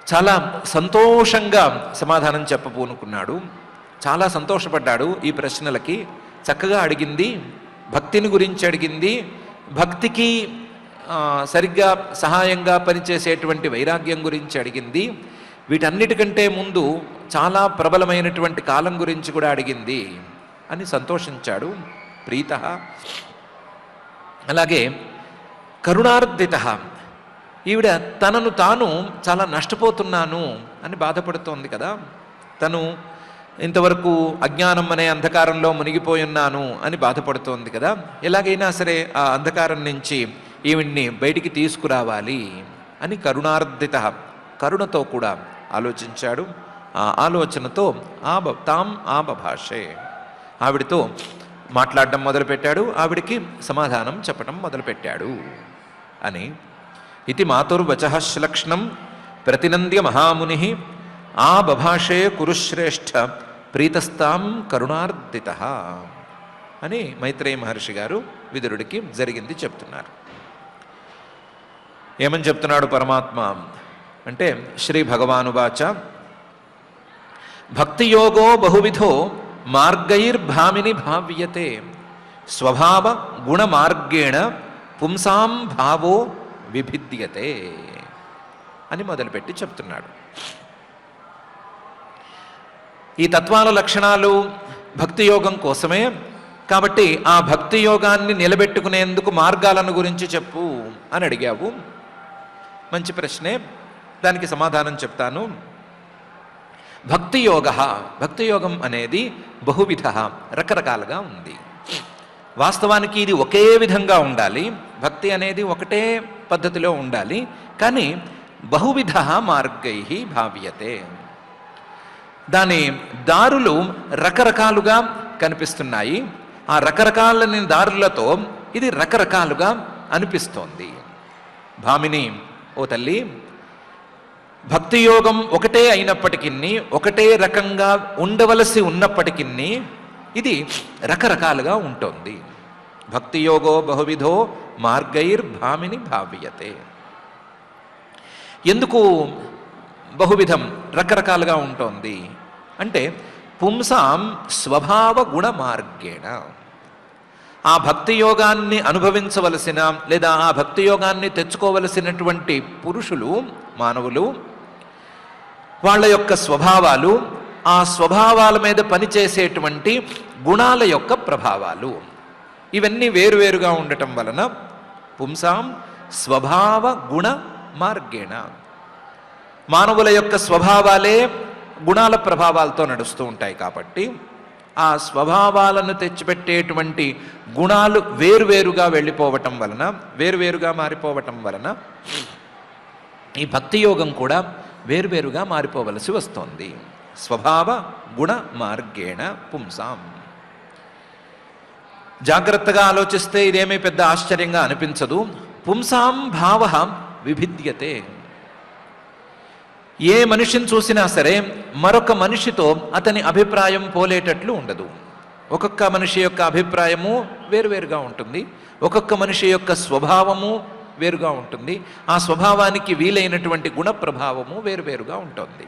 చాలా సంతోషంగా సమాధానం చెప్పబోనుకున్నాడు. చాలా సంతోషపడ్డాడు ఈ ప్రశ్నలకి. చక్కగా అడిగింది, భక్తిని గురించి అడిగింది, భక్తికి సరిగ్గా సహాయంగా పనిచేసేటువంటి వైరాగ్యం గురించి అడిగింది. వీటన్నిటికంటే ముందు చాలా ప్రబలమైనటువంటి కాలం గురించి కూడా అడిగింది అని సంతోషించాడు ప్రీతః. అలాగే కరుణార్దితః, ఈవిడ తనను తాను చాలా నష్టపోతున్నాను అని బాధపడుతోంది కదా. తను ఇంతవరకు అజ్ఞానం అనే అంధకారంలో మునిగిపోయి ఉన్నాను అని బాధపడుతోంది కదా. ఎలాగైనా సరే ఆ అంధకారం నుంచి ఈవిడ్ని బయటికి తీసుకురావాలి అని కరుణార్దితః, కరుణతో కూడా ఆలోచించాడు. ఆ ఆలోచనతో ఆ బభాషే, ఆవిడతో మాట్లాడడం మొదలుపెట్టాడు, ఆవిడికి సమాధానం చెప్పడం మొదలుపెట్టాడు అని. ఇది మాతుర్వచః శ్లక్ష్ణం ప్రతినంద్య మహాముని ఆ బభాషే కురుశ్రేష్ఠ ప్రీతస్తాం కరుణార్దితః అని మైత్రేయ మహర్షి గారు విదురుడికి జరిగింది చెప్తున్నారు. ఏమని చెప్తున్నాడు పరమాత్మ అంటే, శ్రీ భగవానువాచ భక్తియోగో బహువిధో మార్గైర్భామిని భావ్యతే స్వభావ గుణమార్గేణ పుంసాం భావో విభిద్యతే అని మొదలుపెట్టి చెప్తున్నాడు. ఈ తత్వాల లక్షణాలు భక్తి యోగం కోసమే. కాబట్టి ఆ భక్తి యోగాన్ని నిలబెట్టుకునేందుకు మార్గాలను గురించి చెప్పు అని అడిగావు. మంచి ప్రశ్నే, దానికి సమాధానం చెప్తాను. భక్తి యోగం అనేది బహువిధ, రకరకాలుగా ఉంది. వాస్తవానికి ఇది ఒకే విధంగా ఉండాలి, భక్తి అనేది ఒకటే పద్ధతిలో ఉండాలి. కానీ బహువిధ మార్గై భావ్యతే, దాని దారులు రకరకాలుగా కనిపిస్తున్నాయి. ఆ రకరకాలని దారులతో ఇది రకరకాలుగా అనిపిస్తోంది. భామిని, ఓ తల్లి, భక్తి యోగం ఒకటే అయినప్పటికీ, ఒకటే రకంగా ఉండవలసి ఉన్నప్పటికీ ఇది రకరకాలుగా ఉంటుంది. భక్తి యోగో బహువిధో మార్గైర్భామిని భావ్యతే. ఎందుకు బహువిధం రకరకాలుగా ఉంటుంది అంటే పుంసాం స్వభావ గుణ మార్గేణ, ఆ భక్తి యోగాన్ని అనుభవించవలసిన లేదా ఆ భక్తి యోగాన్ని తెచ్చుకోవలసినటువంటి పురుషులు, మానవులు, వాళ్ళ యొక్క స్వభావాలు, ఆ స్వభావాల మీద పనిచేసేటువంటి గుణాల యొక్క ప్రభావాలు, ఇవన్నీ వేరువేరుగా ఉండటం వలన పుంసాం స్వభావ గుణ మార్గేణ, మానవుల యొక్క స్వభావాలే గుణాల ప్రభావాలతో నడుస్తూ ఉంటాయి. కాబట్టి ఆ స్వభావాలను తెచ్చిపెట్టేటువంటి గుణాలు వేరువేరుగా వెళ్ళిపోవటం వలన, వేరువేరుగా మారిపోవటం వలన ఈ భక్తి యోగం కూడా వేరువేరుగా మారిపోవలసి వస్తోంది. స్వభావ గుణ మార్గేణ పుంసాం. జాగ్రత్తగా ఆలోచిస్తే ఇదేమీ పెద్ద ఆశ్చర్యంగా అనిపించదు. పుంసాం భావ విభిద్యతే. ఏ మనిషిని చూసినా సరే మరొక మనిషితో అతని అభిప్రాయం పోలేటట్లు ఉండదు. ఒక్కొక్క మనిషి యొక్క అభిప్రాయము వేరువేరుగా ఉంటుంది, ఒక్కొక్క మనిషి యొక్క స్వభావము వేరుగా ఉంటుంది, ఆ స్వభావానికి వీలైనటువంటి గుణ ప్రభావము వేరువేరుగా ఉంటుంది.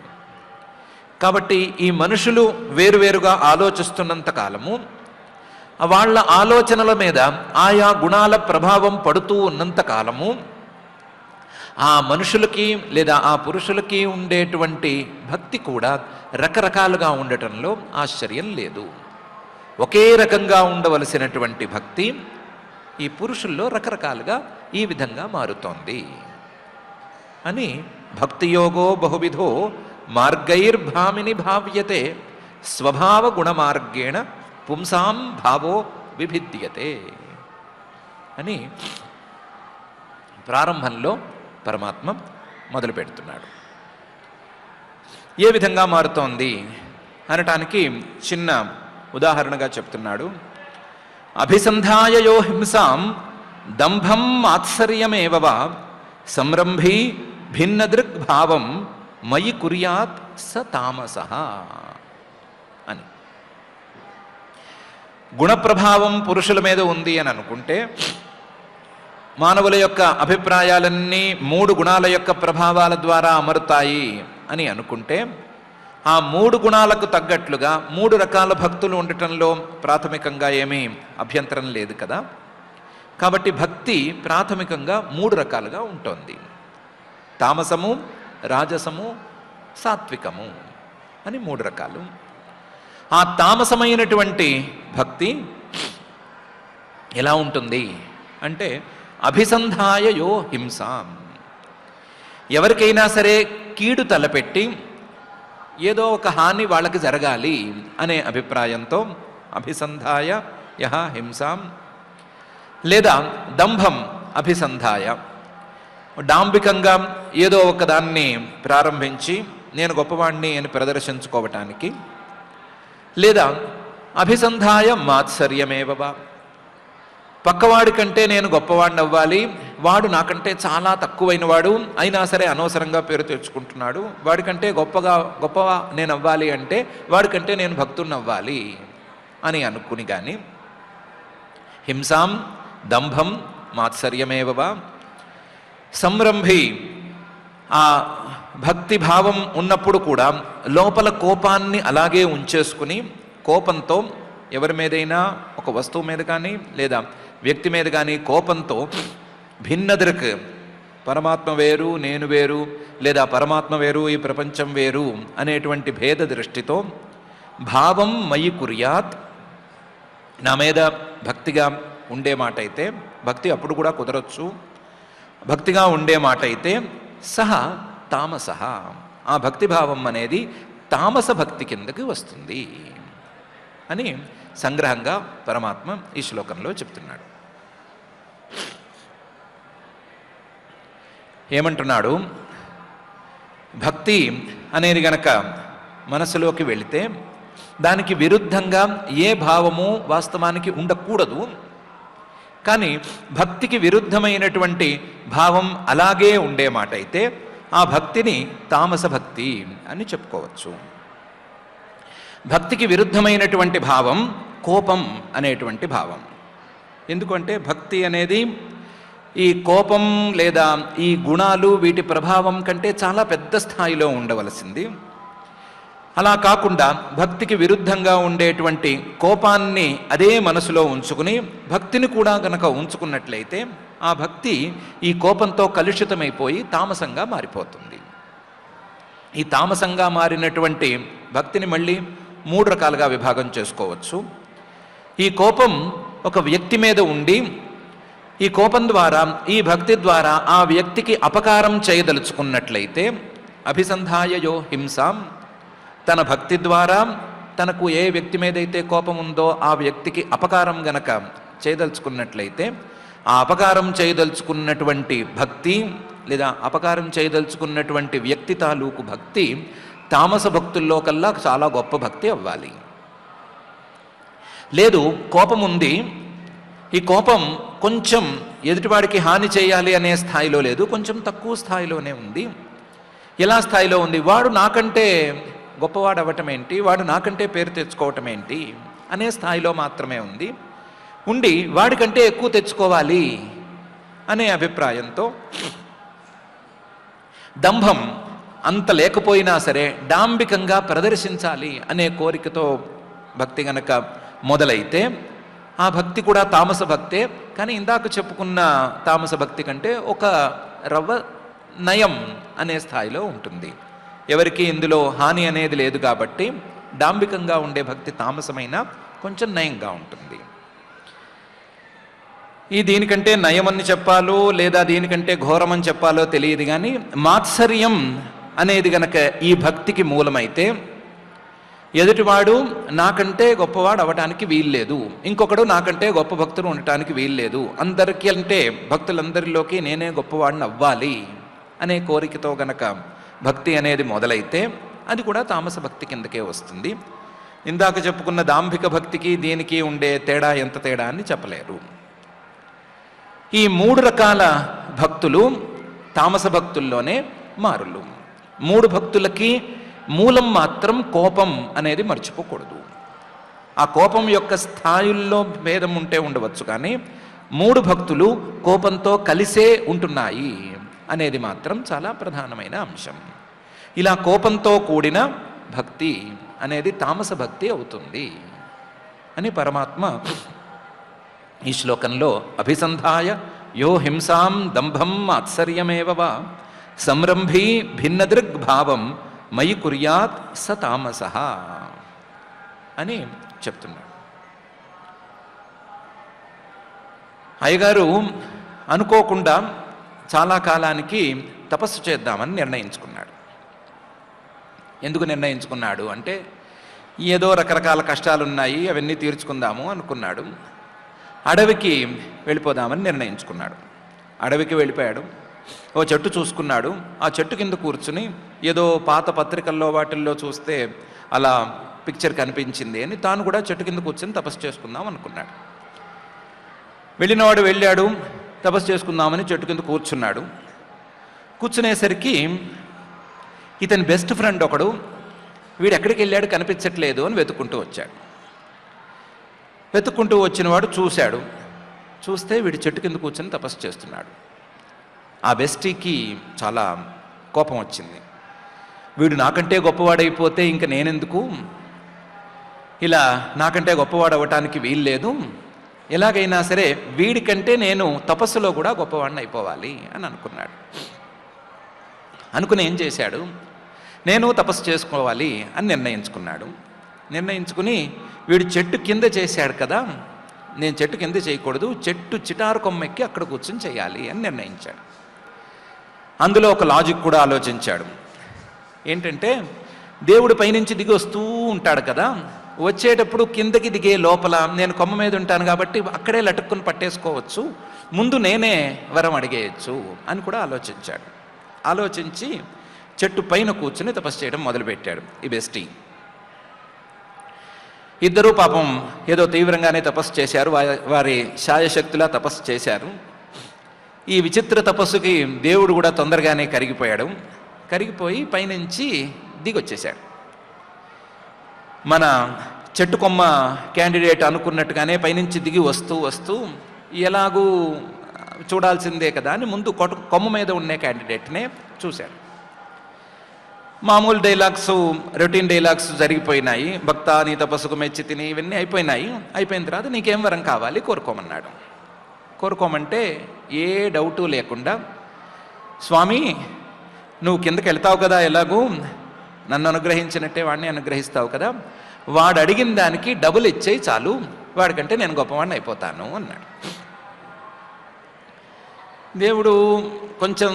కాబట్టి ఈ మనుషులు వేరువేరుగా ఆలోచిస్తున్నంత కాలము, వాళ్ళ ఆలోచనల మీద ఆయా గుణాల ప్రభావం పడుతూ ఉన్నంత కాలము ఆ మనుషులకి లేదా ఆ పురుషులకి ఉండేటువంటి భక్తి కూడా రకరకాలుగా ఉండటంలో ఆశ్చర్యం లేదు. ఒకే రకంగా ఉండవలసినటువంటి భక్తి ఈ పురుషుల్లో రకరకాలుగా ఈ విధంగా మారుతోంది అని భక్తి యోగో బహువిధో మార్గైర్భామిని భావ్యతే స్వభావ గుణమార్గేణ పుంసాం భావో విభిద్యతే అని ప్రారంభంలో పరమాత్మ మొదలు పెడుతున్నాడు. ఏ విధంగా మారుతోంది అనటానికి చిన్న ఉదాహరణగా చెప్తున్నాడు. అభిసంధాయ యో హింసాం దంభం మాత్సర్యమేవ వా సంరంభీ భిన్నదృగ్భావం మయి కుర్యాత్ స తామసః అని. గుణప్రభావం పురుషుల మీద ఉంది అని అనుకుంటే, మానవుల యొక్క అభిప్రాయాలన్నీ 3 గుణాల యొక్క ప్రభావాల ద్వారా అమరుతాయి అని అనుకుంటే, ఆ 3 గుణాలకు తగ్గట్లుగా 3 రకాల భక్తులు ఉండటంలో ప్రాథమికంగా ఏమీ అభ్యంతరం లేదు కదా. కాబట్టి భక్తి ప్రాథమికంగా 3 రకాలుగా ఉంటుంది. తామసము, రాజసము, సాత్వికము అని 3 రకాలు. ఆ తామసమైనటువంటి భక్తి ఎలా ఉంటుంది అంటే అభిసంధాయ యో హింసాం, ఎవరికైనా సరే కీడు తలపెట్టి ఏదో ఒక హాని వాళ్ళకి జరగాలి అనే అభిప్రాయంతో అభిసంధాయ యహ హింసాం, లేదా దంభం అభిసంధాయ, డాంబికంగా ఏదో ఒక దాన్ని ప్రారంభించి నేను గొప్పవాణ్ణి అని ప్రదర్శించుకోవటానికి, లేదా అభిసంధాయ మాత్సర్యమేవ, పక్కవాడి కంటే నేను గొప్పవాడిని అవ్వాలి, వాడు నాకంటే చాలా తక్కువైన వాడు అయినా సరే అనవసరంగా పేరు తెచ్చుకుంటున్నాడు, వాడికంటే గొప్పగా నేను అవ్వాలి అంటే వాడికంటే నేను భక్తుడిని అవ్వాలి అని అనుకుని కానీ హింసాం దంభం మాత్సర్యమేవ సంరంభి, ఆ భక్తి భావం ఉన్నప్పుడు కూడా లోపల కోపాన్ని అలాగే ఉంచేసుకుని కోపంతో ఎవరి మీదైనా ఒక వస్తువు మీద కానీ లేదా వ్యక్తి మీద కానీ కోపంతో భిన్నదృక్, పరమాత్మ వేరు నేను వేరు లేదా పరమాత్మ వేరు ఈ ప్రపంచం వేరు అనేటువంటి భేద దృష్టితో భావం మయి కుర్యాత్, నా మీద భక్తిగా ఉండే మాట అయితే, భక్తి అప్పుడు కూడా కుదరచ్చు, భక్తిగా ఉండే మాట అయితే సహ తామసః, ఆ భక్తిభావం అనేది తామస భక్తి కిందకి వస్తుంది అని సంగ్రహంగా పరమాత్మ ఈ శ్లోకంలో చెప్తున్నాడు. ఏమంటున్నాడు? భక్తి అనేది గనక మనసులోకి వెళితే దానికి విరుద్ధంగా ఏ భావము వాస్తవానికి ఉండకూడదు. కానీ భక్తికి విరుద్ధమైనటువంటి భావం అలాగే ఉండే మాట అయితే ఆ భక్తిని తామస భక్తి అని చెప్పుకోవచ్చు. భక్తికి విరుద్ధమైనటువంటి భావం కోపం అనేటువంటి భావం. ఎందుకంటే భక్తి అనేది ఈ కోపం లేదా ఈ గుణాలు వీటి ప్రభావం కంటే చాలా పెద్ద స్థాయిలో ఉండవలసింది. అలా కాకుండా భక్తికి విరుద్ధంగా ఉండేటువంటి కోపాన్ని అదే మనసులో ఉంచుకుని భక్తిని కూడా గనక ఉంచుకున్నట్లయితే ఆ భక్తి ఈ కోపంతో కలుషితమైపోయి తామసంగా మారిపోతుంది. ఈ తామసంగా మారినటువంటి భక్తిని మళ్ళీ 3 రకాలుగా విభాగం చేసుకోవచ్చు. ఈ కోపం ఒక వ్యక్తి మీద ఉండి ఈ కోపం ద్వారా ఈ భక్తి ద్వారా ఆ వ్యక్తికి అపకారం చేయదలుచుకున్నట్లయితే అభిసంధాయయో హింసాం, తన భక్తి ద్వారా తనకు ఏ వ్యక్తి మీదైతే కోపం ఉందో ఆ వ్యక్తికి అపకారం గనక చేయదలుచుకున్నట్లయితే ఆ అపకారం చేయదలుచుకున్నటువంటి భక్తి లేదా అపకారం చేయదలుచుకున్నటువంటి వ్యక్తి తాలూకు భక్తి తామస భక్తుల్లో కల్లా చాలా గొప్ప భక్తి అవ్వాలి. లేదు, కోపం ఉంది, ఈ కోపం కొంచెం ఎదుటివాడికి హాని చేయాలి అనే స్థాయిలో లేదు, కొంచెం తక్కువ స్థాయిలోనే ఉంది. ఎలా స్థాయిలో ఉంది? వాడు నాకంటే గొప్పవాడు అవ్వటం ఏంటి, వాడు నాకంటే పేరు తెచ్చుకోవటం ఏంటి అనే స్థాయిలో మాత్రమే ఉంది. ఉండి వాడికంటే ఎక్కువ తెచ్చుకోవాలి అనే అభిప్రాయంతో దంభం అంత లేకపోయినా సరే డాంబికంగా ప్రదర్శించాలి అనే కోరికతో భక్తి గనక మొదలైతే ఆ భక్తి కూడా తామస భక్తే. కానీ ఇందాక చెప్పుకున్న తామస భక్తి కంటే ఒక రవ్వ నయం అనే స్థాయిలో ఉంటుంది. ఎవరికి ఇందులో హాని అనేది లేదు కాబట్టి డాంబికంగా ఉండే భక్తి తామసమైన కొంచెం నయంగా ఉంటుంది. ఈ దీనికంటే నయమని చెప్పాలో లేదా దీనికంటే ఘోరమని చెప్పాలో తెలియదు. కానీ మాత్సర్యం అనేది గనక ఈ భక్తికి మూలమైతే ఎదుటివాడు నాకంటే గొప్పవాడు అవటానికి వీల్లేదు, ఇంకొకడు నాకంటే గొప్ప భక్తుడు ఉండటానికి వీల్లేదు, అందరికీ అంటే భక్తులందరిలోకి నేనే గొప్పవాడిని అవ్వాలి అనే కోరికతో గనక భక్తి అనేది మొదలైతే అది కూడా తామస భక్తి కిందకే వస్తుంది. ఇందాక చెప్పుకున్న దాంభిక భక్తికి దీనికి ఉండే తేడా ఎంత తేడా అని చెప్పలేరు. ఈ 3 రకాల భక్తులు తామస భక్తుల్లోనే మారులు. 3 భక్తులకి మూలం మాత్రం కోపం అనేది మర్చిపోకూడదు. ఆ కోపం యొక్క స్థాయిల్లో భేదం ఉంటే ఉండవచ్చు, కానీ 3 భక్తులు కోపంతో కలిసే ఉంటున్నాయి అనేది మాత్రం చాలా ప్రధానమైన అంశం. ఇలా కోపంతో కూడిన భక్తి అనేది తామస భక్తి అవుతుంది అని పరమాత్మ ఈ శ్లోకంలో అభిసంధాయ యో హింసాం దంభం మాత్సర్యమేవ వా సంరంభీ భిన్నదృగ్భావం మయి కుర్యాత్ స తామసః అని చెప్తున్నాడు. అయ్యగారు అనుకోకుండా చాలా కాలానికి తపస్సు చేద్దామని నిర్ణయించుకున్నాడు. ఎందుకు నిర్ణయించుకున్నాడు అంటే ఏదో రకరకాల కష్టాలున్నాయి, అవన్నీ తీర్చుకుందాము అనుకున్నాడు. అడవికి వెళ్ళిపోదామని నిర్ణయించుకున్నాడు. అడవికి వెళ్ళిపోయాడు. ఓ చెట్టు చూసుకున్నాడు. ఆ చెట్టు కింద కూర్చుని ఏదో పాత పత్రికల్లో వాటిల్లో చూస్తే అలా పిక్చర్ కనిపించింది అని తాను కూడా చెట్టు కింద కూర్చొని తపస్సు చేసుకుందాం అనుకున్నాడు. వెళ్ళినవాడు వెళ్ళాడు, తపస్సు చేసుకుందామని చెట్టు కింద కూర్చున్నాడు. కూర్చునేసరికి ఇతని బెస్ట్ ఫ్రెండ్ ఒకడు వీడు ఎక్కడికి వెళ్ళాడు కనిపించట్లేదు అని వెతుక్కుంటూ వచ్చాడు. వెతుక్కుంటూ వచ్చినవాడు చూశాడు. చూస్తే వీడు చెట్టు కింద కూర్చొని తపస్సు చేస్తున్నాడు. ఆ బెస్టీకి చాలా కోపం వచ్చింది. వీడు నాకంటే గొప్పవాడైపోతే ఇంక నేనెందుకు, ఇలా నాకంటే గొప్పవాడు అవ్వటానికి వీల్లేదు, ఎలాగైనా సరే వీడికంటే నేను తపస్సులో కూడా గొప్పవాడిని అయిపోవాలి అని అనుకున్నాడు. అనుకుని ఏం చేశాడు, నేను తపస్సు చేసుకోవాలి అని నిర్ణయించుకున్నాడు. నిర్ణయించుకుని వీడు చెట్టు కింద చేశాడు కదా, నేను చెట్టు కింద చేయకూడదు, చెట్టు చిటారు కొమ్మెక్కి అక్కడ కూర్చొని చేయాలి అని నిర్ణయించాడు. అందులో ఒక లాజిక్ కూడా ఆలోచించాడు. ఏంటంటే దేవుడు పైనుంచి దిగి వస్తూ ఉంటాడు కదా, వచ్చేటప్పుడు కిందకి దిగే లోపల నేను కొమ్మ మీద ఉంటాను కాబట్టి అక్కడే లటుక్కుని పట్టేసుకోవచ్చు, ముందు నేనే వరం అడిగేయచ్చు అని కూడా ఆలోచించాడు. ఆలోచించి చెట్టు పైన కూర్చుని తపస్సు చేయడం మొదలుపెట్టాడు ఈ బెస్టీ. ఇద్దరూ పాపం ఏదో తీవ్రంగానే తపస్సు చేశారు, వారి శాయశక్తులా తపస్సు చేశారు. ఈ విచిత్ర తపస్సుకి దేవుడు కూడా తొందరగానే కరిగిపోయాడు. కరిగిపోయి పైనుంచి దిగొచ్చేశాడు. మన చెట్టు కొమ్మ క్యాండిడేట్ అనుకున్నట్టుగానే పైనుంచి దిగి వస్తూ వస్తూ ఎలాగూ చూడాల్సిందే కదా అని ముందు కొమ్మ మీద ఉండే క్యాండిడేట్నే చూశాడు. మామూలు డైలాగ్స్, రొటీన్ డైలాగ్స్ జరిగిపోయినాయి. భక్త నీ తపస్సుకు మెచ్చి తిని ఇవన్నీ అయిపోయినాయి. అయిపోయిన తర్వాత నీకేం వరం కావాలి కోరుకోమన్నాడు. కోరుకోమంటే ఏ డౌటు లేకుండా, స్వామి నువ్వు కిందకి వెళ్తావు కదా, ఎలాగూ నన్ను అనుగ్రహించినట్టే వాడిని అనుగ్రహిస్తావు కదా, వాడు అడిగిన దానికి డబుల్ ఇచ్చేయి చాలు, వాడికంటే నేను గొప్పవాడిని అయిపోతాను అన్నాడు. దేవుడు కొంచెం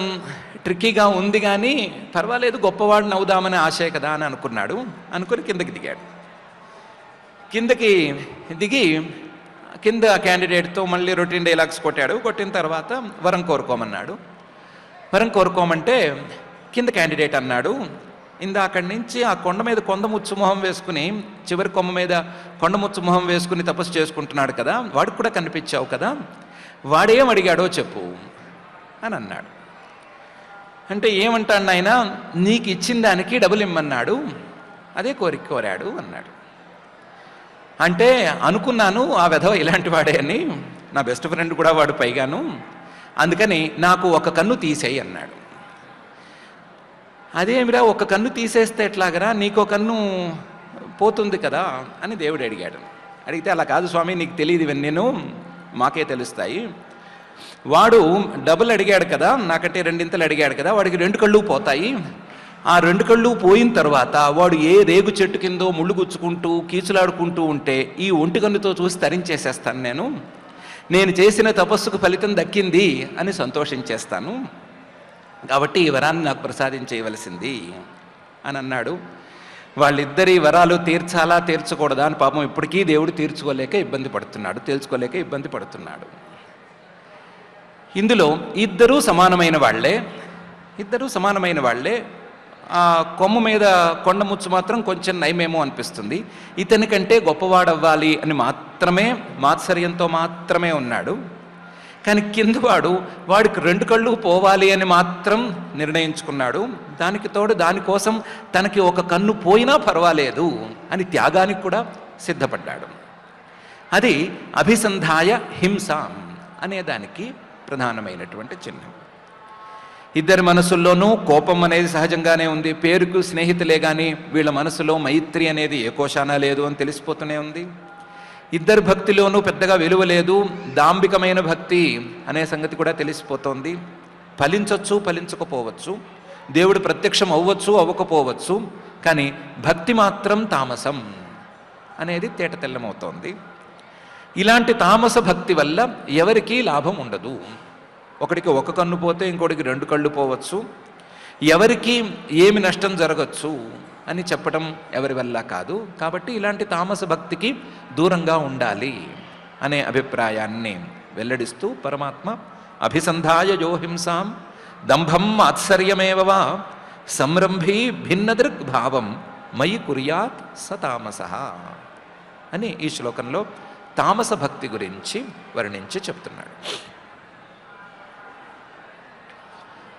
ట్రిక్కీగా ఉంది కానీ పర్వాలేదు, గొప్పవాడిని అవుదామని ఆశే కదా అని అనుకున్నాడు. అనుకుని కిందకి దిగాడు. కిందకి దిగి కింద క్యాండిడేట్తో మళ్ళీ రొటీన్ డైలాగ్స్ కొట్టాడు. కొట్టిన తర్వాత వరం కోరుకోమన్నాడు. వరం కోరుకోమంటే కింద క్యాండిడేట్ అన్నాడు, అక్కడి నుంచి ఆ కొండ మీద కొండముచ్చు మొహం వేసుకుని, చివరి కొమ్మ మీద కొండముచ్చు మొహం వేసుకుని తపస్సు చేసుకుంటున్నాడు కదా, వాడికి కూడా కనిపించావు కదా, వాడేం అడిగాడో చెప్పు అని అన్నాడు. అంటే ఏమంటాడు ఆయన, నీకు ఇచ్చిన దానికి డబుల్ ఇమ్మన్నాడు, అదే కోరిక కోరాడు అన్నాడు. అంటే అనుకున్నాను ఆ వెధవ ఇలాంటి వాడే అని, నా బెస్ట్ ఫ్రెండ్ కూడా వాడు పైగాను, అందుకని నాకు ఒక కన్ను తీసేయి అన్నాడు. అదేమిరా ఒక కన్ను తీసేస్తే ఎట్లాగరా, నీకో కన్ను పోతుంది కదా అని దేవుడు అడిగాడు. అడిగితే అలా కాదు స్వామి, నీకు తెలియదు ఇవన్నీ, మాకే తెలుస్తాయి. వాడు డబుల్ అడిగాడు కదా, నాకంటే రెండింతలు అడిగాడు కదా, వాడికి 2 కళ్ళు పోతాయి. ఆ 2 కళ్ళు పోయిన తర్వాత వాడు ఏ రేగు చెట్టు కిందో ముళ్ళు గుచ్చుకుంటూ కీచులాడుకుంటూ ఉంటే ఈ ఒంటి కన్నుతో చూసి తరించేసేస్తాను. నేను చేసిన తపస్సుకు ఫలితం దక్కింది అని సంతోషించేస్తాను. కాబట్టి ఈ వరాన్ని నాకు ప్రసాదించేయవలసింది అని అన్నాడు. వాళ్ళిద్దరి వరాలు తీర్చాలా తీర్చకూడదా అని పాపం ఇప్పటికీ దేవుడు తేల్చుకోలేక ఇబ్బంది పడుతున్నాడు. ఇందులో ఇద్దరూ సమానమైన వాళ్ళే. ఆ కొమ్ము మీద కొండముచ్చు మాత్రం కొంచెం నయమేమో అనిపిస్తుంది. ఇతనికంటే గొప్పవాడవ్వాలి అని మాత్రమే, మాత్సర్యంతో మాత్రమే ఉన్నాడు. కానీ కిందవాడు వాడికి 2 కళ్ళు పోవాలి అని మాత్రం నిర్ణయించుకున్నాడు. దానికి తోడు దానికోసం తనకి ఒక కన్ను పోయినా పర్వాలేదు అని త్యాగానికి కూడా సిద్ధపడ్డాడు. అది అభిసంధాయ హింసాం అనేదానికి ప్రధానమైనటువంటి చిహ్నం. ఇద్దరి మనసుల్లోనూ కోపం అనేది సహజంగానే ఉంది. పేరుకు స్నేహితులే కానీ వీళ్ళ మనసులో మైత్రి అనేది ఏ కోశానా లేదు అని తెలిసిపోతూనే ఉంది. ఇద్దరి భక్తిలోనూ పెద్దగా విలువ లేదు, దాంభికమైన భక్తి అనే సంగతి కూడా తెలిసిపోతోంది. ఫలించవచ్చు, ఫలించకపోవచ్చు, దేవుడు ప్రత్యక్షం అవ్వచ్చు, అవ్వకపోవచ్చు, కానీ భక్తి మాత్రం తామసం అనేది తేటతెల్లమవుతోంది. ఇలాంటి తామస భక్తి వల్ల ఎవరికీ లాభం ఉండదు. ఒకడికి ఒక కన్ను పోతే ఇంకోటికి 2 కళ్ళు పోవచ్చు, ఎవరికి ఏమి నష్టం జరగచ్చు అని చెప్పడం ఎవరి వల్ల కాదు. కాబట్టి ఇలాంటి తామస భక్తికి దూరంగా ఉండాలి అనే అభిప్రాయాన్ని వెల్లడిస్తూ పరమాత్మ అభిసంధాయ యోహింసాం దంభం ఆత్సర్యమేవవా సంరంభీ భిన్నదృగ్భావం మయి కుర్యాత్ స తామసః అని ఈ శ్లోకంలో తామస భక్తి గురించి వర్ణించి చెప్తున్నాడు.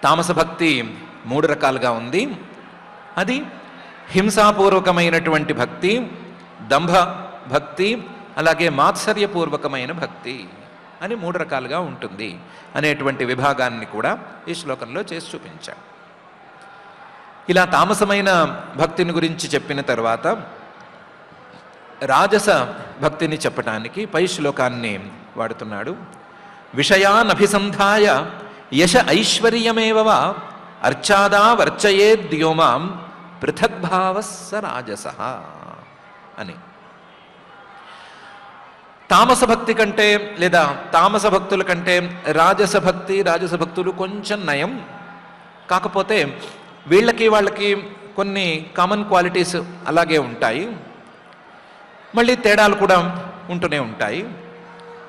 తామస భక్తి 3 రకాలుగా ఉంది. అది హింసాపూర్వకమైనటువంటి భక్తి, దంభ భక్తి, అలాగే మాత్సర్యపూర్వకమైన భక్తి అని 3 రకాలుగా ఉంటుంది అనేటువంటి విభాగాన్ని కూడా ఈ శ్లోకంలో చేసి చూపించాడు. ఇలా తామసమైన భక్తిని గురించి చెప్పిన తర్వాత రాజస భక్తిని చెప్పటానికి పై శ్లోకాన్ని వాడుతున్నాడు. విషయానభిసంధాయ యశ ఐశ్వర్యమేవ అర్చాదా వర్చయేద్యోమాం పృథగ్భావస్స రాజసః అని. తామస భక్తి కంటే లేదా తామస భక్తుల కంటే రాజస భక్తులు కొంచెం నయం. కాకపోతే వాళ్ళకి కొన్ని కామన్ క్వాలిటీస్ అలాగే ఉంటాయి. మళ్ళీ తేడాలు కూడా ఉంటూనే ఉంటాయి.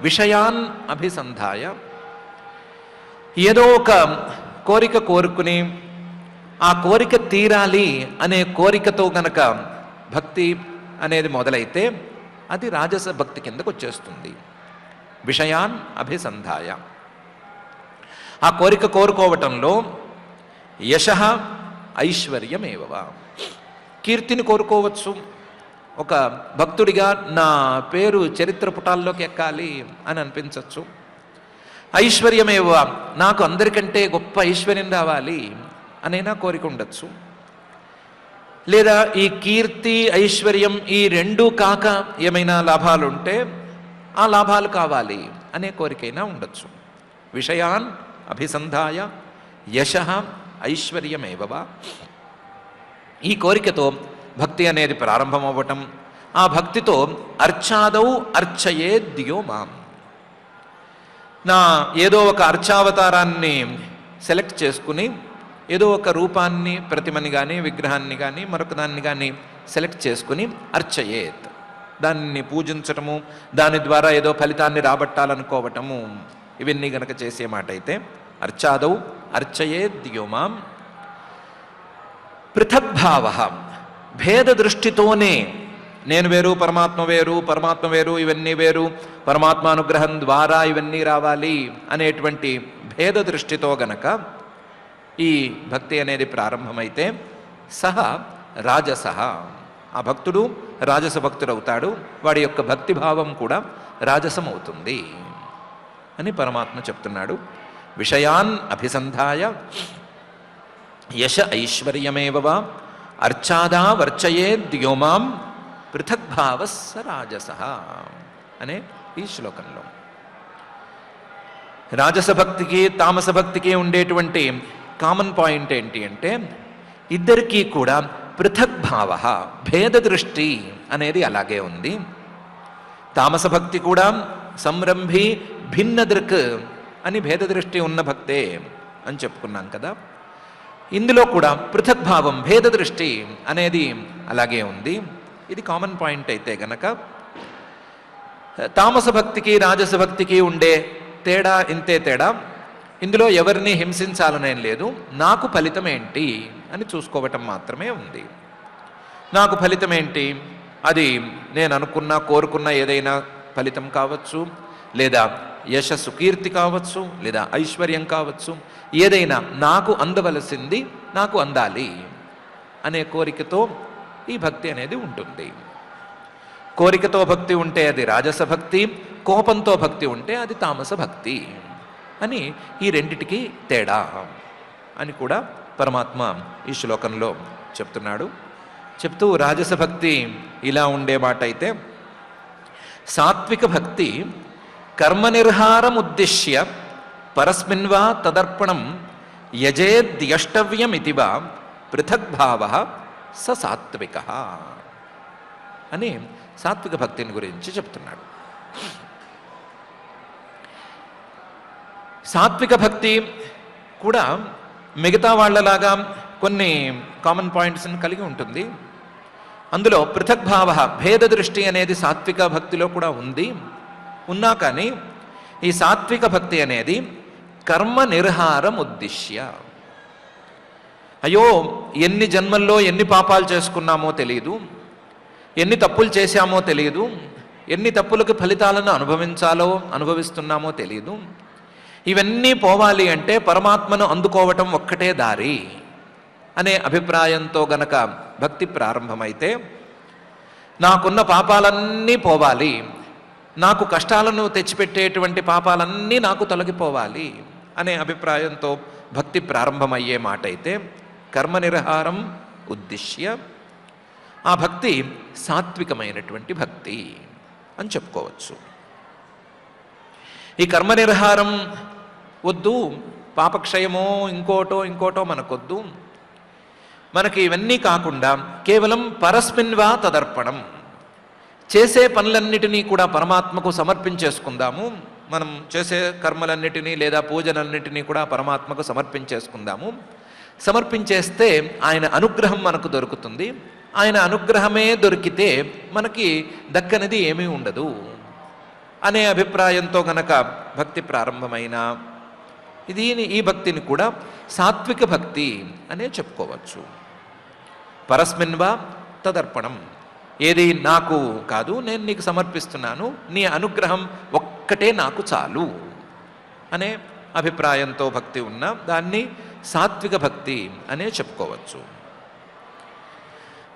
విషయాన్ అభిసంధాయ, ఏదో ఒక కోరిక కోరుకుని ఆ కోరిక తీరాలి అనే కోరికతో గనక భక్తి అనేది మొదలైతే అది రాజస భక్తి కిందకు వచ్చేస్తుంది. విషయాన్ అభిసంధాయ, ఆ కోరిక కోరుకోవటంలో యశః ఐశ్వర్యమేవ, కీర్తిని కోరుకోవచ్చు. ఒక భక్తుడిగా నా పేరు చరిత్ర పుటాల్లోకి ఎక్కాలి అని అనిపించవచ్చు. ఐశ్వర్యమేవ, నాకు అందరికంటే గొప్ప ఐశ్వర్యం రావాలి అనైనా కోరిక ఉండొచ్చు. లేదా ఈ కీర్తి ఐశ్వర్యం ఈ రెండూ కాక ఏమైనా లాభాలు ఉంటే ఆ లాభాలు కావాలి అనే కోరికైనా ఉండొచ్చు. విషయాన్ అభిసంధాయ యశః ఐశ్వర్యమేవ, ఈ కోరికతో భక్తి అనేది ప్రారంభమవ్వటం. ఆ భక్తితో అర్చాదౌ అర్చయేద్యో మాం, నా ఏదో ఒక అర్చావతారాన్ని సెలెక్ట్ చేసుకుని ఏదో ఒక రూపాన్ని, ప్రతిమని కానీ విగ్రహాన్ని కానీ మరొక దాన్ని కానీ సెలెక్ట్ చేసుకుని అర్చయేత్, దాన్ని పూజించటము, దాని ద్వారా ఏదో ఫలితాన్ని రాబట్టాలనుకోవటము, ఇవన్నీ గనక చేసే మాట అయితే అర్చాదౌ అర్చయేద్యో మాం. పృథగ్భావ, భేద దృష్టితోనే నేను వేరు పరమాత్మ వేరు, పరమాత్మ వేరు ఇవన్నీ వేరు, పరమాత్మానుగ్రహం ద్వారా ఇవన్నీ రావాలి అనేటువంటి భేద దృష్టితో గనక ఈ భక్తి అనేది ప్రారంభమైతే సహ రాజసః, ఆ భక్తుడు రాజస భక్తుడవుతాడు, వాడి యొక్క భక్తిభావం కూడా రాజసం అవుతుంది అని పరమాత్మ చెప్తున్నాడు. విషయాన్ అభిసంధాయ యశ ఐశ్వర్యమేవ అర్చాదా వర్చయేద్యో మాం పృథగ్భావ స రాజసః అనే ఈ శ్లోకంలో రాజస భక్తికి తామస భక్తికి ఉండేటువంటి కామన్ పాయింట్ ఏంటి అంటే ఇద్దరికీ కూడా పృథగ్భావ, భేద దృష్టి అనేది అలాగే ఉంది. తామస భక్తి కూడా సంరంభి భిన్న దృక్ అని భేద దృష్టి ఉన్న భక్తే అని చెప్పుకున్నాం కదా. ఇందులో కూడా పృథగ్భావం, భేద దృష్టి అనేది అలాగే ఉంది. ఇది కామన్ పాయింట్ అయితే గనక తామస భక్తికి రాజస భక్తికి ఉండే తేడా ఇంతే తేడా. ఇందులో ఎవరిని హింసించాలనేం లేదు, నాకు ఫలితం ఏంటి అని చూసుకోవటం మాత్రమే ఉంది. నాకు ఫలితం ఏంటి, అది నేను అనుకున్న కోరుకున్న ఏదైనా ఫలితం కావచ్చు, లేదా యశస్సు కీర్తి కావచ్చు, లేదా ఐశ్వర్యం కావచ్చు, ఏదైనా నాకు అందవలసింది నాకు అందాలి అనే కోరికతో ఈ భక్తి అనేది ఉంటుంది. కోరికతో భక్తి ఉంటే అది రాజస భక్తి, కోపంతో భక్తి ఉంటే అది తామస భక్తి అని ఈ రెండిటికి తేడా అని కూడా పరమాత్మ ఈ శ్లోకంలో చెప్తున్నాడు. చెప్తూ రాజస భక్తి ఇలా ఉండే మాట అయితే, సాత్విక భక్తి కర్మనిర్హారం ఉద్దిశ్య పరస్మిన్వా తదర్పణం యజేద్యష్టవ్యమితి వా పృథగ్భావ స సాత్విక అని సాత్విక భక్తిని గురించి చెప్తున్నాడు. సాత్విక భక్తి కూడా మిగతా వాళ్ళలాగా కొన్ని కామన్ పాయింట్స్ని కలిగి ఉంటుంది. అందులో పృథగ్భావ, భేద దృష్టి అనేది సాత్విక భక్తిలో కూడా ఉంది. ఉన్నా కానీ ఈ సాత్విక భక్తి అనేది కర్మ నిర్హారం ఉద్దిశ్య, అయ్యో ఎన్ని జన్మల్లో ఎన్ని పాపాలు చేసుకున్నామో తెలియదు, ఎన్ని తప్పులు చేశామో తెలియదు, ఎన్ని తప్పులకు ఫలితాలను అనుభవిస్తున్నామో తెలియదు, ఇవన్నీ పోవాలి అంటే పరమాత్మను అందుకోవటం ఒక్కటే దారి అనే అభిప్రాయంతో గనక భక్తి ప్రారంభమైతే, నాకున్న పాపాలన్నీ పోవాలి, నాకు కష్టాలను తెచ్చిపెట్టేటువంటి పాపాలన్నీ నాకు తొలగిపోవాలి అనే అభిప్రాయంతో భక్తి ప్రారంభమయ్యే మాట అయితే కర్మనిర్హారం ఉద్దిశ్య, ఆ భక్తి సాత్వికమైనటువంటి భక్తి అని చెప్పుకోవచ్చు. ఈ కర్మనిర్హారం వద్దు, పాపక్షయమో ఇంకోటో మనకొద్దు. మనకి ఇవన్నీ కాకుండా కేవలం పరస్మిన్వా తదర్పణం, చేసే పనులన్నిటినీ కూడా పరమాత్మకు సమర్పించేసుకుందాము. మనం చేసే కర్మలన్నిటినీ లేదా పూజలన్నిటినీ కూడా పరమాత్మకు సమర్పించేసుకుందాము. సమర్పించేస్తే ఆయన అనుగ్రహం మనకు దొరుకుతుంది. ఆయన అనుగ్రహమే దొరికితే మనకి దక్కనిది ఏమీ ఉండదు అనే అభిప్రాయంతో గనక భక్తి ప్రారంభమైన ఈ భక్తిని కూడా సాత్విక భక్తి అనే చెప్పుకోవచ్చు. పరస్మిన్ వా తదర్పణం, ఏది నాకు కాదు, నేను నీకు సమర్పిస్తున్నాను, నీ అనుగ్రహం ఒక్కటే నాకు చాలు అనే అభిప్రాయంతో భక్తి ఉన్న దాన్ని సాత్విక భక్తి అనే చెప్పుకోవచ్చు.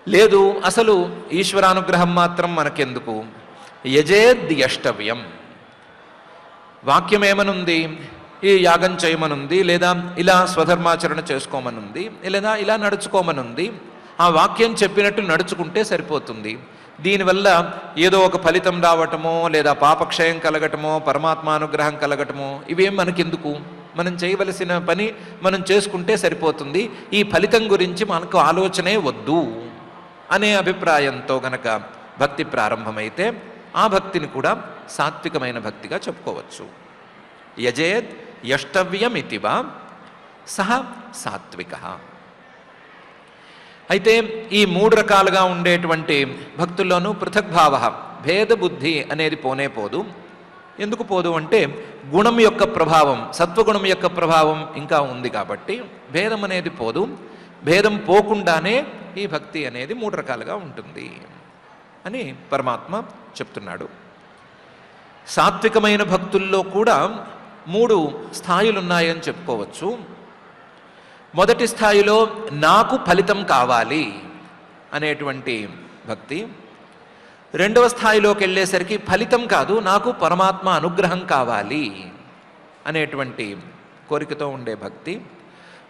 లేదు, అసలు ఈశ్వరానుగ్రహం మాత్రం మనకెందుకు, యజేద్యష్టవ్యం, వాక్యం ఏమనుంది, ఈ యాగం చేయమనుంది, లేదా ఇలా స్వధర్మాచరణ చేసుకోమనుంది, లేదా ఇలా నడుచుకోమనుంది, ఆ వాక్యం చెప్పినట్టు నడుచుకుంటే సరిపోతుంది. దీనివల్ల ఏదో ఒక ఫలితం రావటమో, లేదా పాపక్షయం కలగటమో, పరమాత్మానుగ్రహం కలగటమో, ఇవేం మనకెందుకు, మనం చేయవలసిన పని మనం చేసుకుంటే సరిపోతుంది, ఈ ఫలితం గురించి మనకు ఆలోచనే వద్దు అనే అభిప్రాయంతో గనక భక్తి ప్రారంభమైతే ఆ భక్తిని కూడా సాత్వికమైన భక్తిగా చెప్పుకోవచ్చు. యజేద్ యష్టవ్యమితివా సహ సాత్విక. అయితే ఈ 3 రకాలుగా ఉండేటువంటి భక్తుల్లోనూ పృథగ్భావ, భేద బుద్ధి అనేది పోనే పోదు. ఎందుకు పోదు అంటే గుణం యొక్క ప్రభావం, సత్వగుణం యొక్క ప్రభావం ఇంకా ఉంది కాబట్టి భేదం అనేది పోదు. భేదం పోకుండానే ఈ భక్తి అనేది 3 రకాలుగా ఉంటుంది అని పరమాత్మ చెప్తున్నాడు. సాత్వికమైన భక్తుల్లో కూడా 3 స్థాయిలు ఉన్నాయని చెప్పుకోవచ్చు. మొదటి స్థాయిలో నాకు ఫలితం కావాలి అనేటువంటి భక్తి. రెండవ స్థాయిలోకి వెళ్ళేసరికి ఫలితం కాదు, నాకు పరమాత్మ అనుగ్రహం కావాలి అనేటువంటి కోరికతో ఉండే భక్తి.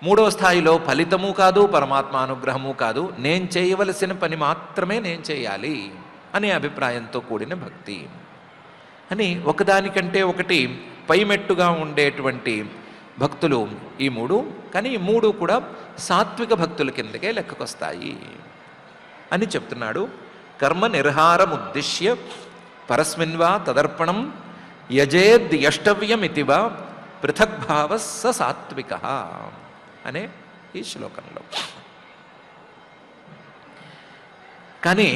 మూడవ స్థాయిలో ఫలితము కాదు, పరమాత్మ అనుగ్రహము కాదు, నేను చేయవలసిన పని మాత్రమే నేను చేయాలి అనే అభిప్రాయంతో కూడిన భక్తి అని ఒకదానికంటే ఒకటి పైమెట్టుగా ఉండేటువంటి భక్తులు ఈ 3. కానీ ఈ 3 కూడా సాత్విక భక్తుల కిందకే లెక్కకొస్తాయి అని చెప్తున్నాడు. కర్మ నిర్హారముద్దిశ్య పరస్మిన్వా తదర్పణం యజేద్ యష్టవ్యమితివా పృథగ్భావ స సాత్విక అనే ఈ శ్లోకంలో. కానీ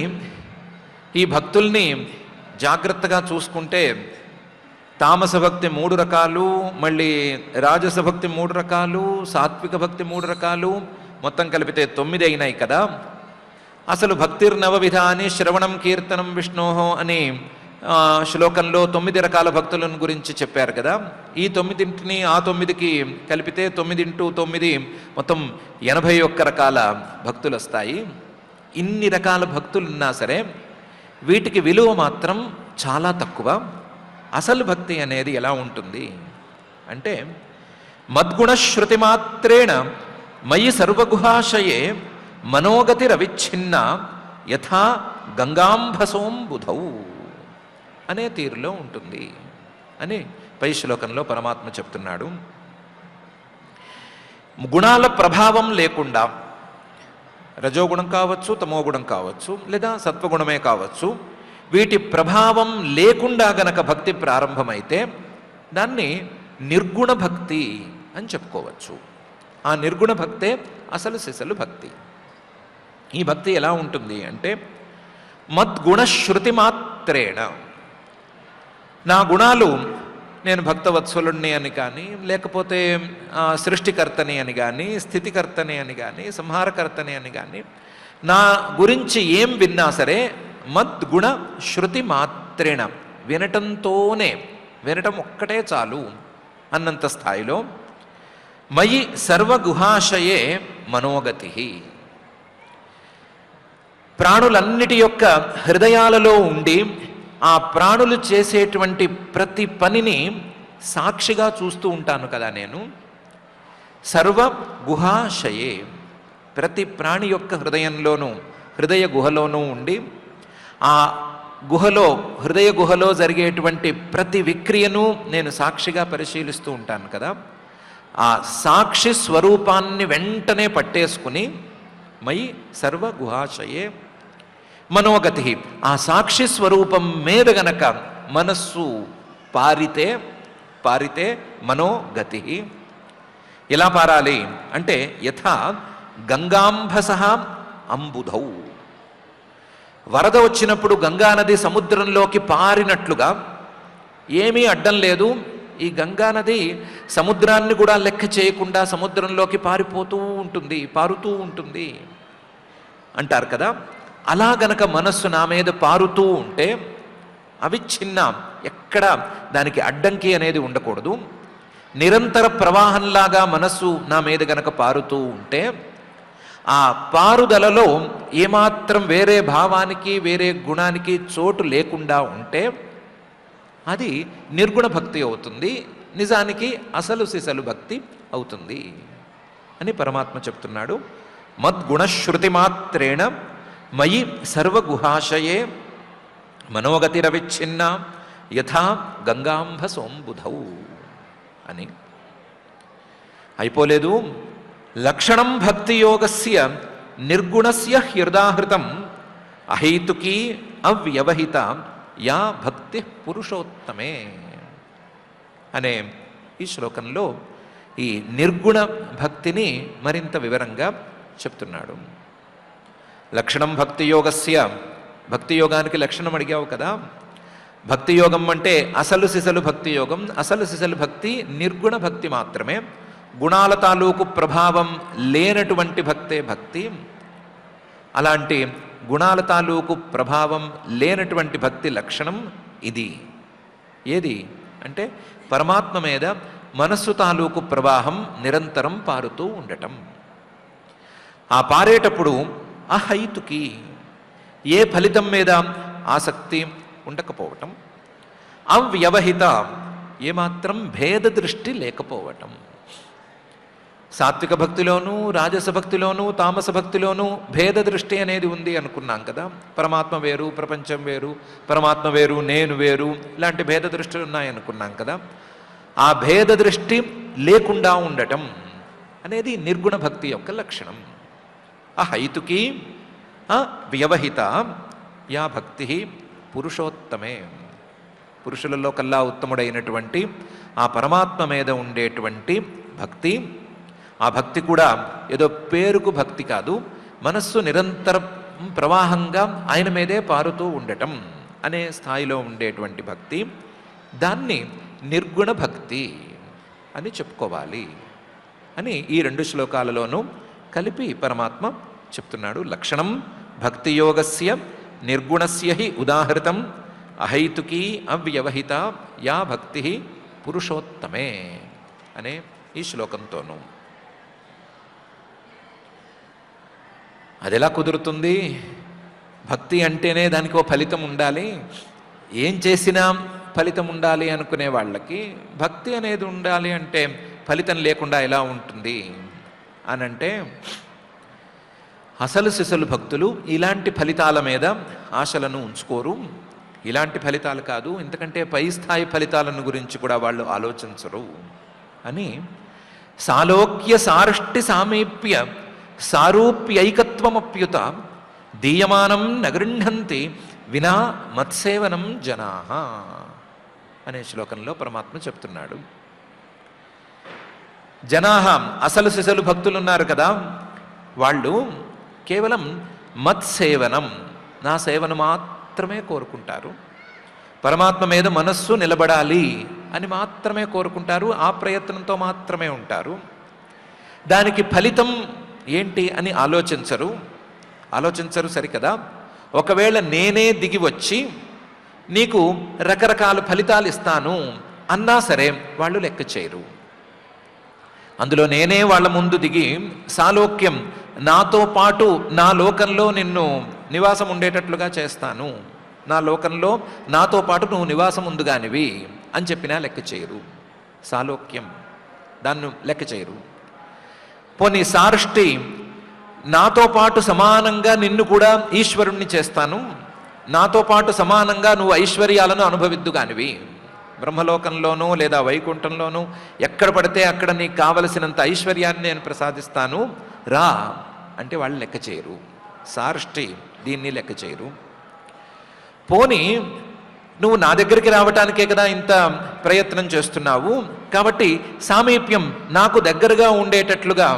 ఈ భక్తుల్ని జాగ్రత్తగా చూసుకుంటే తామస భక్తి 3 రకాలు, మళ్ళీ రాజస భక్తి 3 రకాలు, సాత్విక భక్తి 3 రకాలు, మొత్తం కలిపితే 9 అయినాయి కదా. అసలు భక్తిర్నవవిధాని శ్రవణం కీర్తనం విష్ణోహో అని శ్లోకంలో 9 రకాల భక్తులను గురించి చెప్పారు కదా. ఈ 9ని ఆ 9కి కలిపితే 9 × 9 మొత్తం 81 రకాల భక్తులు వస్తాయి. ఇన్ని రకాల భక్తులు ఉన్నా సరే వీటికి విలువ మాత్రం చాలా తక్కువ. అసలు భక్తి అనేది ఎలా ఉంటుంది అంటే మద్గుణశ్రుతి మాత్రేణ మయి సర్వగుహాశయే మనోగతిరవిచ్ఛిన్న యథా గంగాంభసోంబుధౌ అనే తీరులో ఉంటుంది అని పై శ్లోకంలో పరమాత్మ చెప్తున్నాడు. గుణాల ప్రభావం లేకుండా, రజోగుణం కావచ్చు, తమోగుణం కావచ్చు, లేదా సత్వగుణమే కావచ్చు, వీటి ప్రభావం లేకుండా గనక భక్తి ప్రారంభమైతే దాన్ని నిర్గుణ భక్తి అని చెప్పుకోవచ్చు. ఆ నిర్గుణ భక్తే అసలు సిసలు భక్తి. ఈ భక్తి ఎలా ఉంటుంది అంటే మద్గుణశ్రుతి మాత్రేణ, నా గుణాలు, నేను భక్తవత్సలుణ్ణి అని కానీ, లేకపోతే సృష్టికర్తని అని కానీ, స్థితికర్తని అని కానీ, సంహారకర్తని అని కానీ, నా గురించి ఏం విన్నా సరే మద్గుణ శృతి మాత్రేణ, వినటంతోనే, వినటం ఒక్కటే చాలు అన్నంత స్థాయిలో మయి సర్వగుహాశయే మనోగతి, ప్రాణులన్నిటి యొక్క హృదయాలలో ఉండి ఆ ప్రాణులు చేసేటువంటి ప్రతి పనిని సాక్షిగా చూస్తూ ఉంటాను కదా నేను. సర్వ గుహాశయే, ప్రతి ప్రాణి యొక్క హృదయంలోనూ, హృదయ గుహలోనూ ఉండి ఆ గుహలో, హృదయ గుహలో జరిగేటువంటి ప్రతి విక్రియను నేను సాక్షిగా పరిశీలిస్తూ ఉంటాను కదా. ఆ సాక్షి స్వరూపాన్ని వెంటనే పట్టేసుకుని మయి సర్వ గుహాశయే మనోగతి, ఆ సాక్షి స్వరూపం మీద గనక మనస్సు పారితే మనోగతి. ఎలా పారాలి అంటే యథా గంగాంభస అంబుధౌ, వరద వచ్చినప్పుడు గంగానది సముద్రంలోకి పారినట్లుగా ఏమీ అడ్డం లేదు, ఈ గంగానది సముద్రాన్ని కూడా లెక్క చేయకుండా సముద్రంలోకి పారుతూ ఉంటుంది అంటారు కదా. అలా గనక మనస్సు నా మీద పారుతూ ఉంటే అవిచ్ఛిన్న, ఎక్కడ దానికి అడ్డంకి అనేది ఉండకూడదు. నిరంతర ప్రవాహంలాగా మనస్సు నా మీద గనక పారుతూ ఉంటే, ఆ పారుదలలో ఏమాత్రం వేరే భావానికి వేరే గుణానికి చోటు లేకుండా ఉంటే అది నిర్గుణ భక్తి అవుతుంది, నిజానికి అసలు సిసలు భక్తి అవుతుంది అని పరమాత్మ చెప్తున్నాడు. మద్గుణశ్రుతి మాత్రేణ మయి సర్వగుహాశయే మనోగతిరవిచ్ఛిన్న యథా గంగాంబ సోంబుధౌ అని. అయిపోలేదు. లక్షణం భక్తియోగస్య నిర్గుణస్య హృదాహృతం అహైతుకీ అవ్యవహిత యా భక్తి పురుషోత్తమే అనే ఈ శ్లోకంలో ఈ నిర్గుణ భక్తిని మరింత వివరంగా చెప్తున్నాడు. లక్షణం భక్తియోగస్య, భక్తియోగానికి లక్షణం అడిగావు కదా. భక్తియోగం అంటే అసలు సిసలు భక్తి యోగం. అసలు సిసలు భక్తి నిర్గుణ భక్తి మాత్రమే, గుణాల తాలూకు ప్రభావం లేనటువంటి భక్తే భక్తి. అలాంటి గుణాల తాలూకు ప్రభావం లేనటువంటి భక్తి లక్షణం ఇది. ఏది అంటే పరమాత్మ మీద మనస్సు తాలూకు ప్రవాహం నిరంతరం పారుతూ ఉండటం. ఆ పారేటప్పుడు అహైతుకి, ఏ ఫలితం మీద ఆసక్తి ఉండకపోవటం, అవ్యవహిత, ఏమాత్రం భేద దృష్టి లేకపోవటం. సాత్విక భక్తిలోనూ రాజస భక్తిలోనూ తామస భక్తిలోనూ భేద దృష్టి అనేది ఉంది అనుకున్నాం కదా. పరమాత్మ వేరు, ప్రపంచం వేరు, పరమాత్మ వేరు, నేను వేరు, ఇలాంటి భేద దృష్టిలు ఉన్నాయనుకున్నాం కదా. ఆ భేద దృష్టి లేకుండా ఉండటం అనేది నిర్గుణ భక్తి యొక్క లక్షణం. అహైతుకి అవ్యవహిత యా భక్తి పురుషోత్తమే, పురుషులలో కల్లా ఉత్తముడైనటువంటి ఆ పరమాత్మ మీద ఉండేటువంటి భక్తి. ఆ భక్తి కూడా ఏదో పేరుకు భక్తి కాదు, మనస్సు నిరంతర ప్రవాహంగా ఆయన మీదే పారుతూ ఉండటం అనే స్థాయిలో ఉండేటువంటి భక్తి. దాన్ని నిర్గుణ భక్తి అని చెప్పుకోవాలి అని ఈ రెండు శ్లోకాలలోనూ కలిపి పరమాత్మ చెప్తున్నాడు. లక్షణం భక్తియోగస్య నిర్గుణస్య హి ఉదాహృతం అహైతుకీ అవ్యవహిత యా భక్తి పురుషోత్తమే అనే ఈ శ్లోకంతోనూ. అది ఎలా కుదురుతుంది? భక్తి అంటేనే దానికి ఓ ఫలితం ఉండాలి, ఏం చేసినా ఫలితం ఉండాలి అనుకునే వాళ్ళకి భక్తి అనేది ఉండాలి అంటే ఫలితం లేకుండా ఎలా ఉంటుంది అని అంటే, అసలు సిసలు భక్తులు ఇలాంటి ఫలితాల మీద ఆశలను ఉంచుకోరు. ఇలాంటి ఫలితాలు కాదు, ఇంతకంటే పై స్థాయి ఫలితాలను గురించి కూడా వాళ్ళు ఆలోచించరు అని. సాలోక్య సారష్టి సామీప్య సారూప్యైకత్వమప్యుత దీయమానం నగృహంతి వినా మత్సేవనం జనాః అనే శ్లోకంలో పరమాత్మ చెప్తున్నాడు. జనాః అసలు సిసలు భక్తులు ఉన్నారు కదా, వాళ్ళు కేవలం మత్సేవనం, నా సేవను మాత్రమే కోరుకుంటారు. పరమాత్మ మీద మనస్సు నిలబడాలి అని మాత్రమే కోరుకుంటారు, ఆ ప్రయత్నంతో మాత్రమే ఉంటారు. దానికి ఫలితం ఏంటి అని ఆలోచించరు సరికదా. ఒకవేళ నేనే దిగి వచ్చి నీకు రకరకాల ఫలితాలు ఇస్తాను అన్నా సరే వాళ్ళు లెక్క చేయరు. అందులో నేనే వాళ్ళ ముందు దిగి సాలోక్యం, నాతో పాటు నా లోకంలో నిన్ను నివాసం ఉండేటట్లుగా చేస్తాను, నా లోకంలో నాతో పాటు నువ్వు నివాసం ఉందిగానివి అని చెప్పినా లెక్క చేయరు. సాలోక్యం దాన్ని లెక్క చేయరు. పోనీ సార్ష్టి, నాతో పాటు సమానంగా నిన్ను కూడా ఈశ్వరుణ్ణి చేస్తాను, నాతో పాటు సమానంగా నువ్వు ఐశ్వర్యాలను అనుభవిద్దుగానివి, బ్రహ్మలోకంలోనూ లేదా వైకుంఠంలోనూ ఎక్కడ పడితే అక్కడ నీకు కావలసినంత ఐశ్వర్యాన్ని నేను ప్రసాదిస్తాను రా అంటే వాళ్ళు లెక్క చేయరు. సార్ష్టి దీన్ని లెక్క చేయరు. పోనీ నువ్వు నా దగ్గరికి రావటానికే కదా ఇంత ప్రయత్నం చేస్తున్నావు, కాబట్టి సామీప్యం, నాకు దగ్గరగా ఉండేటట్లుగా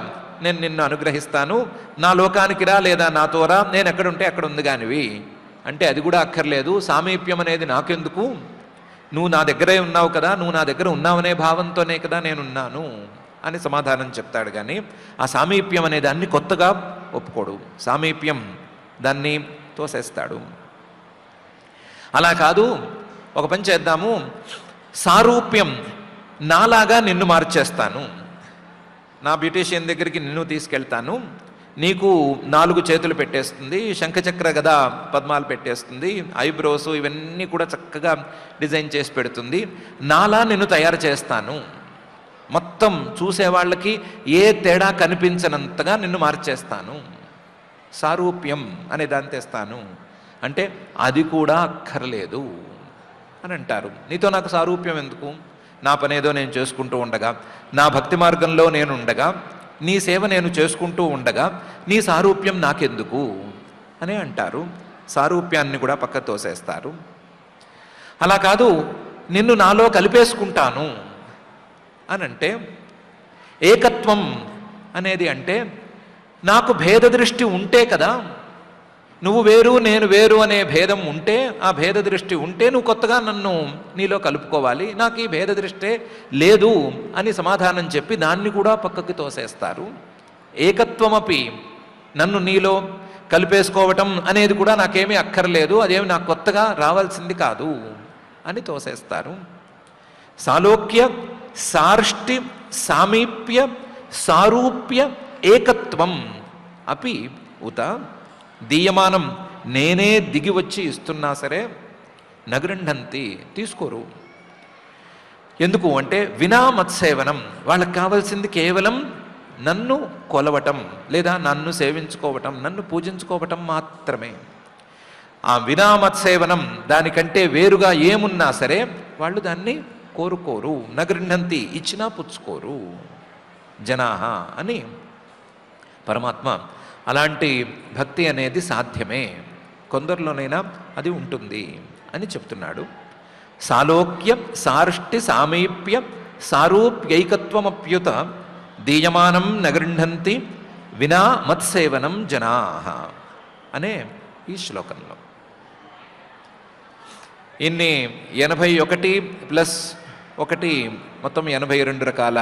నేను నిన్ను అనుగ్రహిస్తాను, నా లోకానికి రా లేదా నాతో రా, నేను ఎక్కడుంటే అక్కడ ఉంది కానివి అంటే అది కూడా అక్కర్లేదు, సామీప్యం అనేది నాకెందుకు, నువ్వు నా దగ్గరే ఉన్నావు కదా, నువ్వు నా దగ్గర ఉన్నావనే భావంతోనే కదా నేనున్నాను అని సమాధానం చెప్తాడు. కానీ ఆ సామీప్యం అనే దాన్ని కొత్తగా ఒప్పుకోడు, సామీప్యం దాన్ని తోసేస్తాడు. అలా కాదు, ఒక పని చేద్దాము, సారూప్యం, నాలాగా నిన్ను మార్చేస్తాను, నా బ్యూటీషియన్ దగ్గరికి నిన్ను తీసుకెళ్తాను, నీకు 4 చేతులు పెట్టేస్తుంది, శంఖచక్ర గదా పద్మాలు పెట్టేస్తుంది, ఐబ్రోస్ ఇవన్నీ కూడా చక్కగా డిజైన్ చేసి పెడుతుంది, నాలా నిన్ను తయారు చేస్తాను, మొత్తం చూసేవాళ్ళకి ఏ తేడా కనిపించనంతగా నిన్ను మార్చేస్తాను, సారూప్యం అనే దాన్ని తెస్తాను. అంటే అది కూడా అక్కర్లేదు అని అంటారు. నీతో నాకు సారూప్యం ఎందుకు, నా పనేదో నేను చేసుకుంటూ ఉండగా, నా భక్తి మార్గంలో నేను ఉండగా, నీ సేవ నేను చేసుకుంటూ ఉండగా నీ సారూప్యం నాకెందుకు అని అంటారు. సారూప్యాన్ని కూడా పక్క తోసేస్తారు. అలా కాదు, నిన్ను నాలో కలిపేసుకుంటాను అని అంటే, ఏకత్వం అనేది అంటే నాకు భేద దృష్టి ఉంటే కదా, నువ్వు వేరు నేను వేరు అనే భేదం ఉంటే, ఆ భేద దృష్టి ఉంటే నువ్వు కొత్తగా నన్ను నీలో కలుపుకోవాలి, నాకు ఈ భేద దృష్టే లేదు అని సమాధానం చెప్పి దాన్ని కూడా పక్కకి తోసేస్తారు. ఏకత్వమపి, నన్ను నీలో కలిపేసుకోవటం అనేది కూడా నాకేమీ అక్కర్లేదు, అదేమి నాకు కొత్తగా రావాల్సింది కాదు అని తోసేస్తారు. సాలోక్య, సార్ష్టి, సామీప్య, సారూప్య ఏకత్వం అపి ఉత దీయమానం, నేనే దిగి వచ్చి ఇస్తున్నా సరే నగృహంతి, తీసుకోరు. ఎందుకు అంటే వినా మత్సేవనం, వాళ్ళకి కావాల్సింది కేవలం నన్ను కొలవటం లేదా నన్ను సేవించుకోవటం, నన్ను పూజించుకోవటం మాత్రమే. ఆ వినా మత్సేవనం, దానికంటే వేరుగా ఏమున్నా సరే వాళ్ళు దాన్ని కోరుకోరు. నగృహంతి, ఇచ్చినా పుచ్చుకోరు జనాహ అని పరమాత్మ. అలాంటి భక్తి అనేది సాధ్యమే, కొందరిలోనైనా అది ఉంటుంది అని చెప్తున్నాడు. సాలోక్య, సార్ష్టి, సామీప్య, సారూప్యైకత్వమప్యుత దీయమానం నగృహంతి వినా మత్సేవనం జనాః అనే ఈ శ్లోకంలో ఇన్ని 81 ప్లస్ 1 మొత్తం 82 రకాల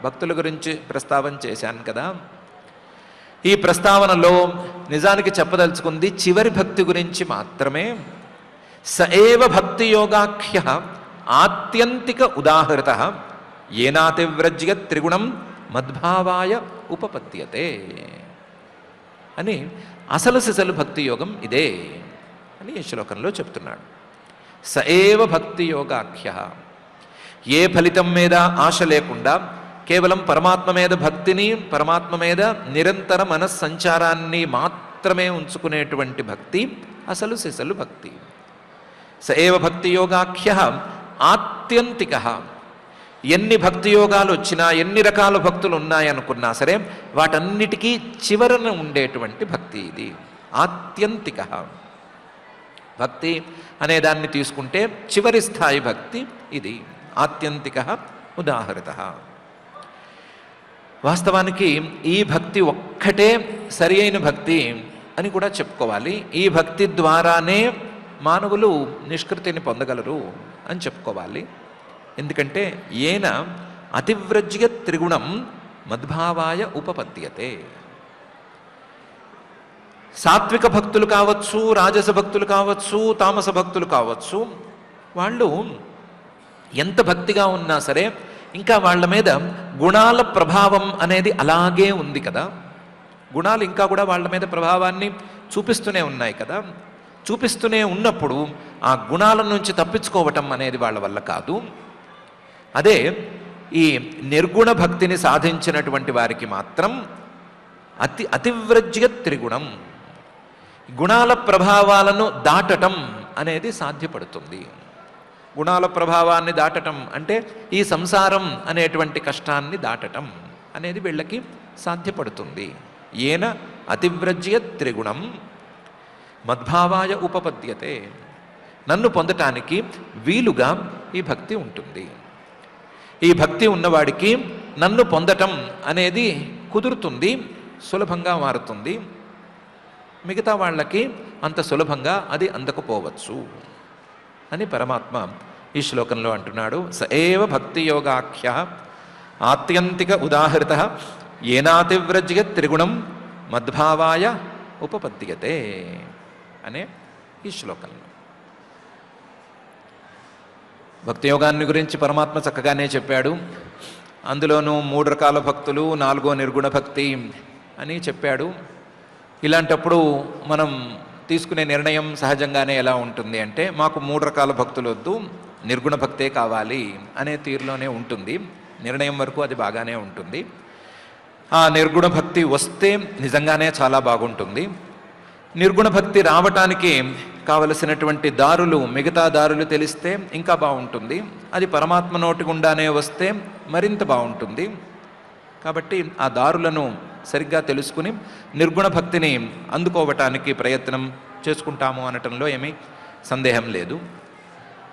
భక్తుల గురించి ప్రస్తావన చేశాను కదా. ఈ ప్రస్తావనలో నిజానికి చెప్పదలుచుకుంది చివరి భక్తి గురించి మాత్రమే. స ఏవ భక్తి యోగాఖ్య ఆత్యంతిక ఉదాహృత ఏనాతివ్రజ్య త్రిగుణం మద్భావాయ ఉపపద్యతే అని, అసలు సిసలు భక్తి యోగం ఇదే అని ఈ శ్లోకంలో చెప్తున్నాడు. స ఏవ భక్తి యోగాఖ్య, ఏ ఫలితం మీద ఆశ లేకుండా కేవలం పరమాత్మ మీద భక్తిని, పరమాత్మ మీద నిరంతర మనస్సంచారాన్ని మాత్రమే ఉంచుకునేటువంటి భక్తి అసలు సిసలు భక్తి. స ఏవ భక్తి యోగాఖ్య ఆత్యంతిక, ఎన్ని భక్తి యోగాలు వచ్చినా, ఎన్ని రకాల భక్తులు ఉన్నాయనుకున్నా సరే వాటన్నిటికీ చివరన ఉండేటువంటి భక్తి ఇది ఆత్యంతిక భక్తి అనే దాన్ని తీసుకుంటే చివరి స్థాయి భక్తి ఇది. ఆత్యంతిక ఉదాహరిత. వాస్తవానికి ఈ భక్తి ఒక్కటే సరి అయిన భక్తి అని కూడా చెప్పుకోవాలి. ఈ భక్తి ద్వారానే మానవులు నిష్కృతిని పొందగలరు అని చెప్పుకోవాలి. ఎందుకంటే ఏన అతివ్రజ్య త్రిగుణం మద్భావాయ ఉపపద్యతే. సాత్విక భక్తులు కావచ్చు, రాజస భక్తులు కావచ్చు, తామస భక్తులు కావచ్చు, వాళ్ళు ఎంత భక్తిగా ఉన్నా సరే ఇంకా వాళ్ళ మీద గుణాల ప్రభావం అనేది అలాగే ఉంది కదా. గుణాలు ఇంకా కూడా వాళ్ళ మీద ప్రభావాన్ని చూపిస్తూనే ఉన్నాయి కదా. చూపిస్తూనే ఉన్నప్పుడు ఆ గుణాల నుంచి తప్పించుకోవటం అనేది వాళ్ళ వల్ల కాదు. అదే ఈ నిర్గుణ భక్తిని సాధించినటువంటి వారికి మాత్రం అతివ్రజ్య త్రిగుణం, గుణాల ప్రభావాలను దాటటం అనేది సాధ్యపడుతుంది. గుణాల ప్రభావాన్ని దాటటం అంటే ఈ సంసారం అనేటువంటి కష్టాన్ని దాటటం అనేది వీళ్ళకి సాధ్యపడుతుంది. ఏన అతివ్రజ్య త్రిగుణం మద్భావాయ ఉపపద్యతే, నన్ను పొందటానికి వీలుగా ఈ భక్తి ఉంటుంది. ఈ భక్తి ఉన్నవాడికి నన్ను పొందటం అనేది కుదురుతుంది, సులభంగా మారుతుంది. మిగతా వాళ్ళకి అంత సులభంగా అది అందకపోవచ్చు అని పరమాత్మ ఈ శ్లోకంలో అంటున్నాడు. స ఏవ భక్తియోగాఖ్య ఆత్యంతిక ఉదాహృత ఏనాతివ్రజ్య త్రిగుణం మద్భావాయ ఉపపద్యతే అనే ఈ శ్లోకంలో భక్తి యోగాన్ని గురించి పరమాత్మ చక్కగానే చెప్పాడు. అందులోనూ 3 రకాల భక్తులు, 4వ నిర్గుణ భక్తి అని చెప్పాడు. ఇలాంటప్పుడు మనం తీసుకునే నిర్ణయం సహజంగానే ఎలా ఉంటుంది అంటే, మాకు 3 రకాల భక్తులు వద్దు, నిర్గుణ భక్తే కావాలి అనే తీరులోనే ఉంటుంది. నిర్ణయం వరకు అది బాగానే ఉంటుంది. ఆ నిర్గుణ భక్తి వస్తే నిజంగానే చాలా బాగుంటుంది. నిర్గుణ భక్తి రావటానికి కావలసినటువంటి దారులు, మిగతా దారులు తెలిస్తే ఇంకా బాగుంటుంది. అది పరమాత్మ నోటి గుండానే వస్తే మరింత బాగుంటుంది. కాబట్టి ఆ దారులను సరిగ్గా తెలుసుకుని నిర్గుణ భక్తిని అందుకోవటానికి ప్రయత్నం చేసుకుంటాము అనటంలో ఏమీ సందేహం లేదు.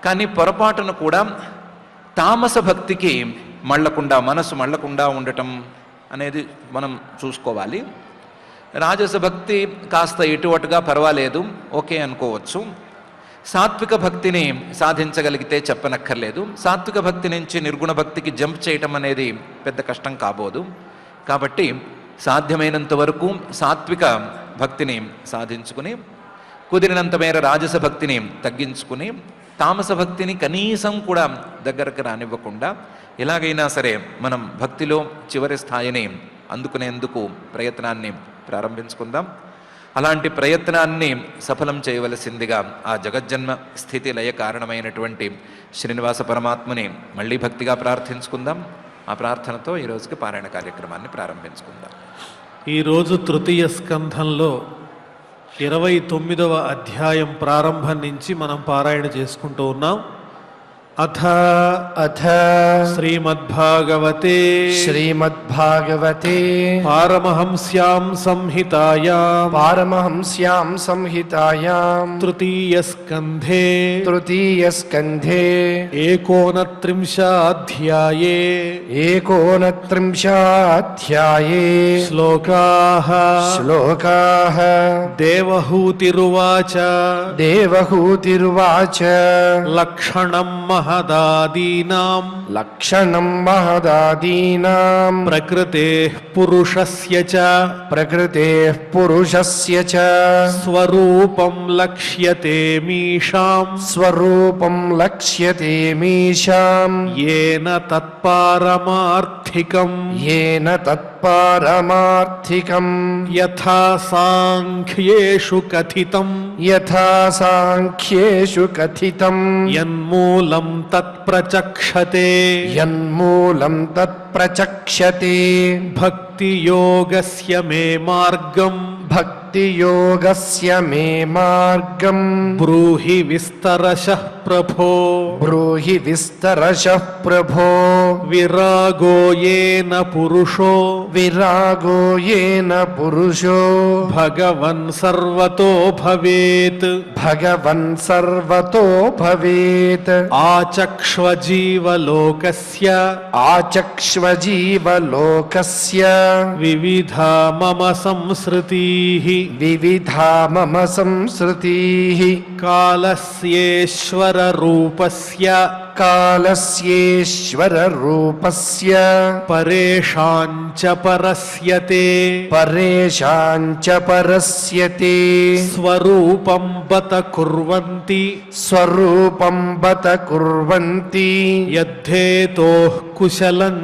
కానీ పొరపాటును కూడా తామస భక్తికి మళ్ళకుండా, మనసు మళ్ళకుండా ఉండటం అనేది మనం చూసుకోవాలి. రాజస భక్తి కాస్త ఇటువటుగా పర్వాలేదు, ఓకే అనుకోవచ్చు. సాత్విక భక్తిని సాధించగలిగితే చెప్పనక్కర్లేదు. సాత్విక భక్తి నుంచి నిర్గుణ భక్తికి జంప్ చేయటం అనేది పెద్ద కష్టం కాబోదు. కాబట్టి సాధ్యమైనంత వరకు సాత్విక భక్తిని సాధించుకుని, కుదిరినంత మేర రాజస భక్తిని తగ్గించుకుని, తామస భక్తిని కనీసం కూడా దగ్గరకు రానివ్వకుండా ఎలాగైనా సరే మనం భక్తిలో చివరి స్థాయిని అందుకునేందుకు ప్రయత్నాన్ని ప్రారంభించుకుందాం. అలాంటి ప్రయత్నాన్ని సఫలం చేయవలసిందిగా ఆ జగజ్జన్మ స్థితి లయ కారణమైనటువంటి శ్రీనివాస పరమాత్మని మళ్ళీ భక్తిగా ప్రార్థించుకుందాం. ఆ ప్రార్థనతో ఈ రోజుకి పారాయణ కార్యక్రమాన్ని ప్రారంభించుకుందాం.
ఈరోజు తృతీయ స్కంధంలో 29వ అధ్యాయం ప్రారంభం నుంచి మనం పారాయణ చేసుకుంటూ ఉన్నాం. అథ శ్రీమద్భాగవతే పారమహంస్యాం సంహితాయాం తృతీయ స్కంధే 39 శ్లోకాః దేవహూతిరువాచ లక్షణం మహదాదీనాం ప్రకృతేః పురుషస్య చ స్వరూపం లక్ష్యతే మీషాం येन తత్పారమార్థికం యథా సాంఖ్యేషు కథితం యన్మూలం తత్ప్రచక్షతే భక్తి యోగస్య మే మార్గం బ్రూహి విస్తరశః ప్రభో విరాగో యేన పురుషో భగవన్ సర్వతో భవేత్ ఆచక్ష్వజీవలోకస్య వివిధా మమ సంసృతిః కాలస్యేశ్వర రూపస్య పరేషాంచ పరస్యతే స్వరూపం బత కుర్వంతి యద్ధేతోః కుశలం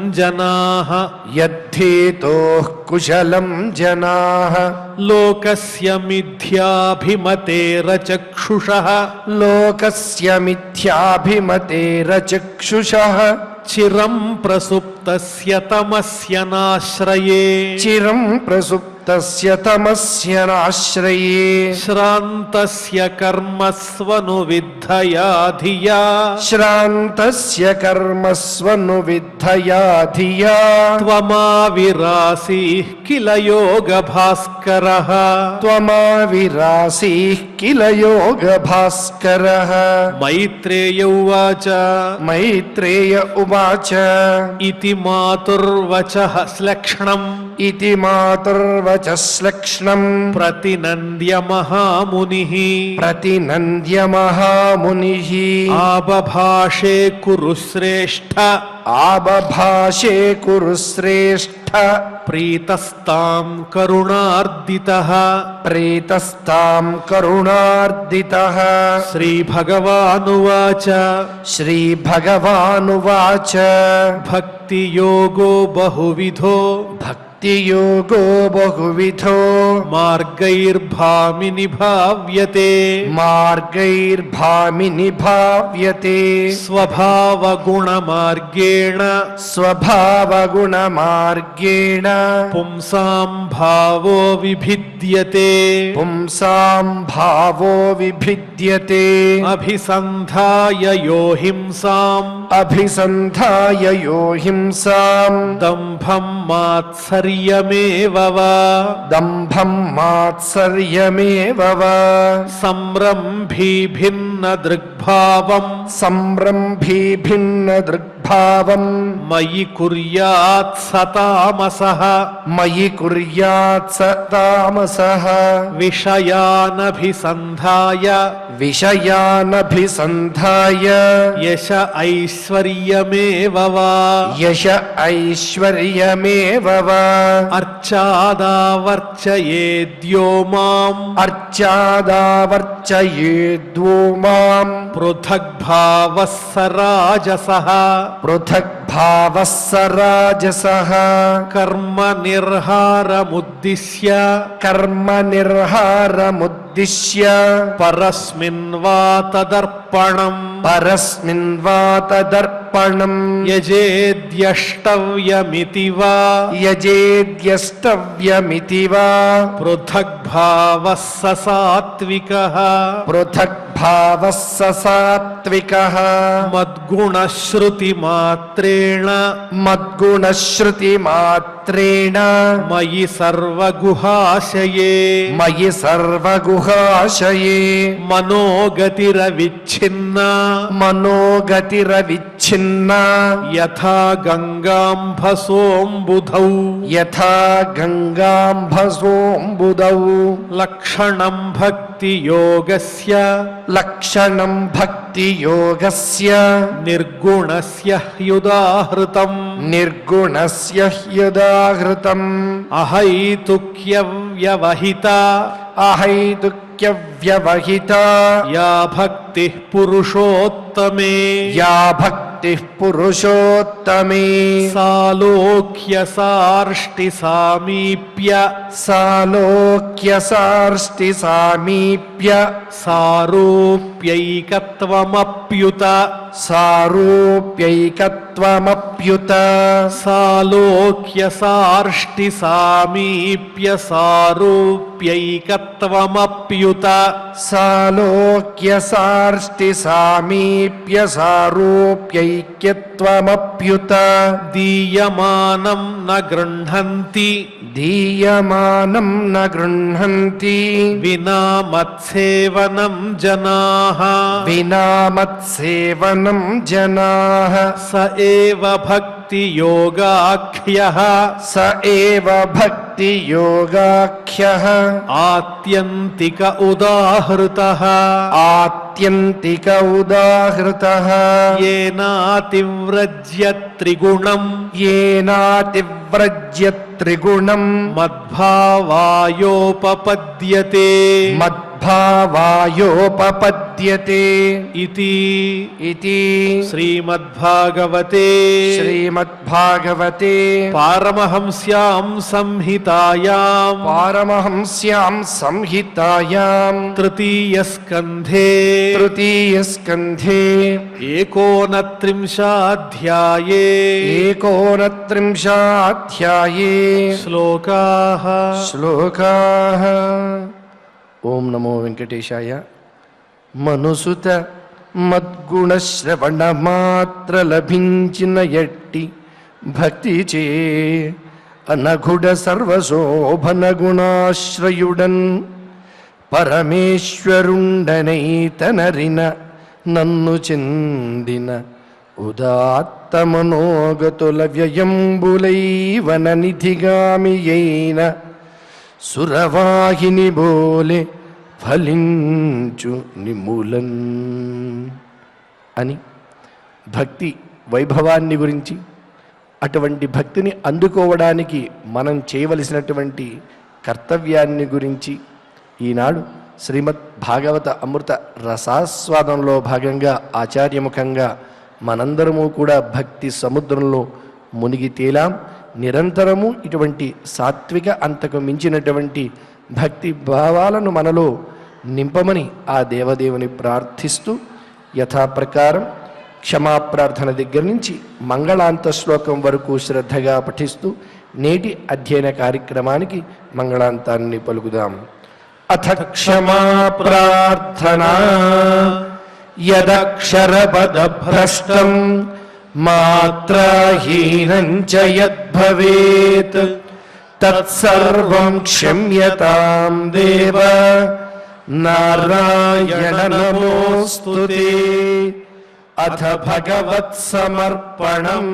జనాః లోకస్య మిథ్యాభిమతేరచక్షుషః చిరం ప్రసుప్తస్య తమస్య నాశ్రయే శ్రాంతస్య కర్మస్వను విద్ధయా ధియా త్వమావిరాసీః కిల యోగ భాస్కరః మైత్రేయ ఉవాచ ఇతి మాతుర్వచః శ్లక్షణం इति मातुर्वचश्लक्ष्णम् प्रतिनन्द्य महामुनिः आबभाषे कुरु श्रेष्ठ प्रीतस्तां करुणार्दितः श्रीभगवानुवाच भक्तियोगो बहुविधो मार्गैर्भामिनि भाव्यते स्वभावगुणमार्गेण पुंसां भावो विभिद्यते अभिसन्धाय यो हिंसाम् दम्भं मात्सर्यमेव वा संरम्भी भिन्न दृग्भावम् मयि कुर्यात् स तामसः विषयानभिसन्धाय यश ऐश्वर्यमेव वा अर्चादावर्चयेद्यो माम् पृथग्भावः स राजसः कर्म निर्हारमुद्दिश्य परस्मिन् वा तदर्पणम् यजेद्यष्टव्यमिति वा पृथग्भावः स सात्विकः मद्गुणश्रुतिमात्रेण मयि सर्वगुहाशये मनोगतिरविच्छिन्ना यथा गङ्गाम्भसोऽम्बुधौ लक्षणं भक्तियोगस्य निर्गुणस्य ह्युदाहृतम् अहैतुक्यव्यवहिता या भक्तिः पुरुषोत्तमे सालोक्यसार्ष्टिसामीप्य सारूप्यैकत्वमप्युत सारूप्यैक्यत्वमप्युत दीयमानं न गृह्णन्ति विना मत्सेवनं जनाः स एव भक्तियोगाख्यः आत्यन्तिक उदाहृतः येनातिव्रज्य त्रिगुणम् मद्भावायोपपद्यते इति श्रीमद्भागवते पारमहंस्यां संहितायां तृतीयस्कन्धे 29 श्लोकाः ओम नमो वेंकटेशाय। मनुसुत मद्गुणश्रवण मात्र लभिंచిన ఎట్టి భక్తి చే అనఘుడ సర్వశోభన గుణాశ్రయుడన్ పరమేశ్వరుండనైతనరిన నన్ను చెందిన ఉదాత్త మనోగతుల వ్యయంబులైవన నిధిగామియైన సురవాహిని బోలే ఫలించు నిమూలన్ అని భక్తి వైభవాన్ని గురించి, అటువంటి భక్తిని అందుకోవడానికి మనం చేయవలసినటువంటి కర్తవ్యాన్ని గురించి ఈనాడు శ్రీమద్ భాగవత అమృత రసాస్వాదంలో భాగంగా ఆచార్యముఖంగా మనందరము కూడా భక్తి సముద్రంలో మునిగి తేలాం. నిరంతరము ఇటువంటి సాత్విక అంతకు మించినటువంటి భక్తి భావాలను మనలో నింపమని ఆ దేవదేవుని ప్రార్థిస్తూ యథాప్రకారం క్షమాప్రార్థన దగ్గర నుంచి మంగళాంత శ్లోకం వరకు శ్రద్ధగా పఠిస్తూ నేటి అధ్యయన కార్యక్రమానికి మంగళాంతాన్ని పలుకుదాం. అథ క్షమా ప్రార్థనా యదక్షరపదభ్రష్టం మాత్రాహీనం చ యద్భవేత్ తత్సర్వం క్షమ్యతాం దేవ నారాయణ నమోస్తుతే. అథ భగవత్ సమర్పణం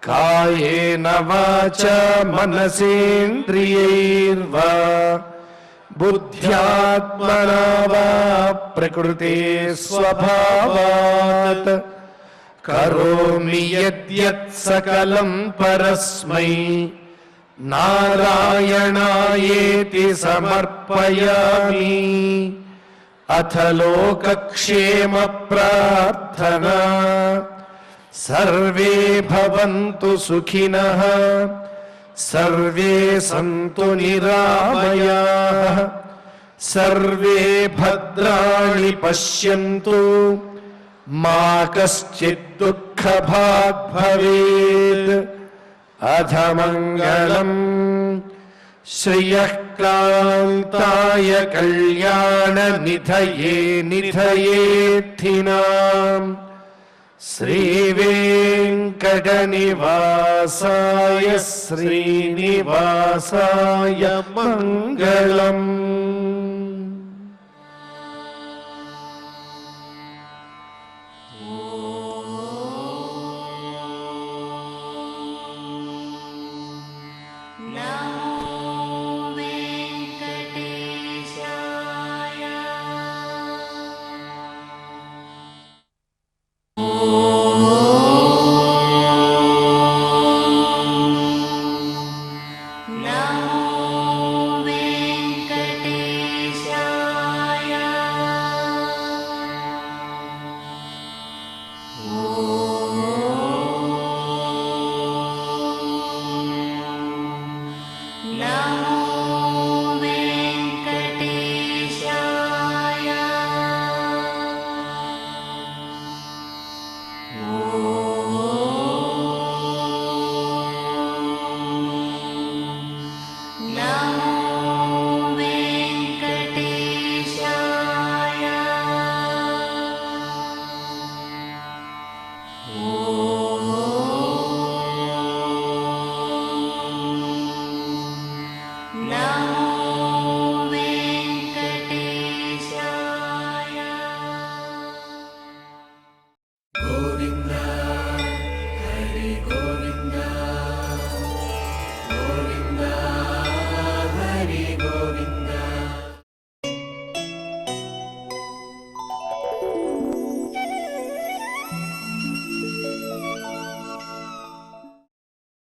కాయేన వాచా మనసేంద్రియైర్వా బుద్ధ్యాత్మనా వా ప్రకృతే స్వభావాత్ కరోమి యద్యత్ సకలం పరస్మై నారాయణాయేతి సమర్పయామి. అథ లోకక్షేమ ప్రార్థనా సర్వే భవంతు సుఖినః సర్వే సంతు నిరామయాః సర్వే భద్రాణి పశ్యంతు మా కశ్చిద్ దుఃఖభాగ్ భవేత్. అథ మంగళం శ్రియః కాంతాయ కళ్యాణ నిధయే నిధయేర్థినాం శ్రీవేంకటనివాసాయ శ్రీనివాసాయ మంగళం.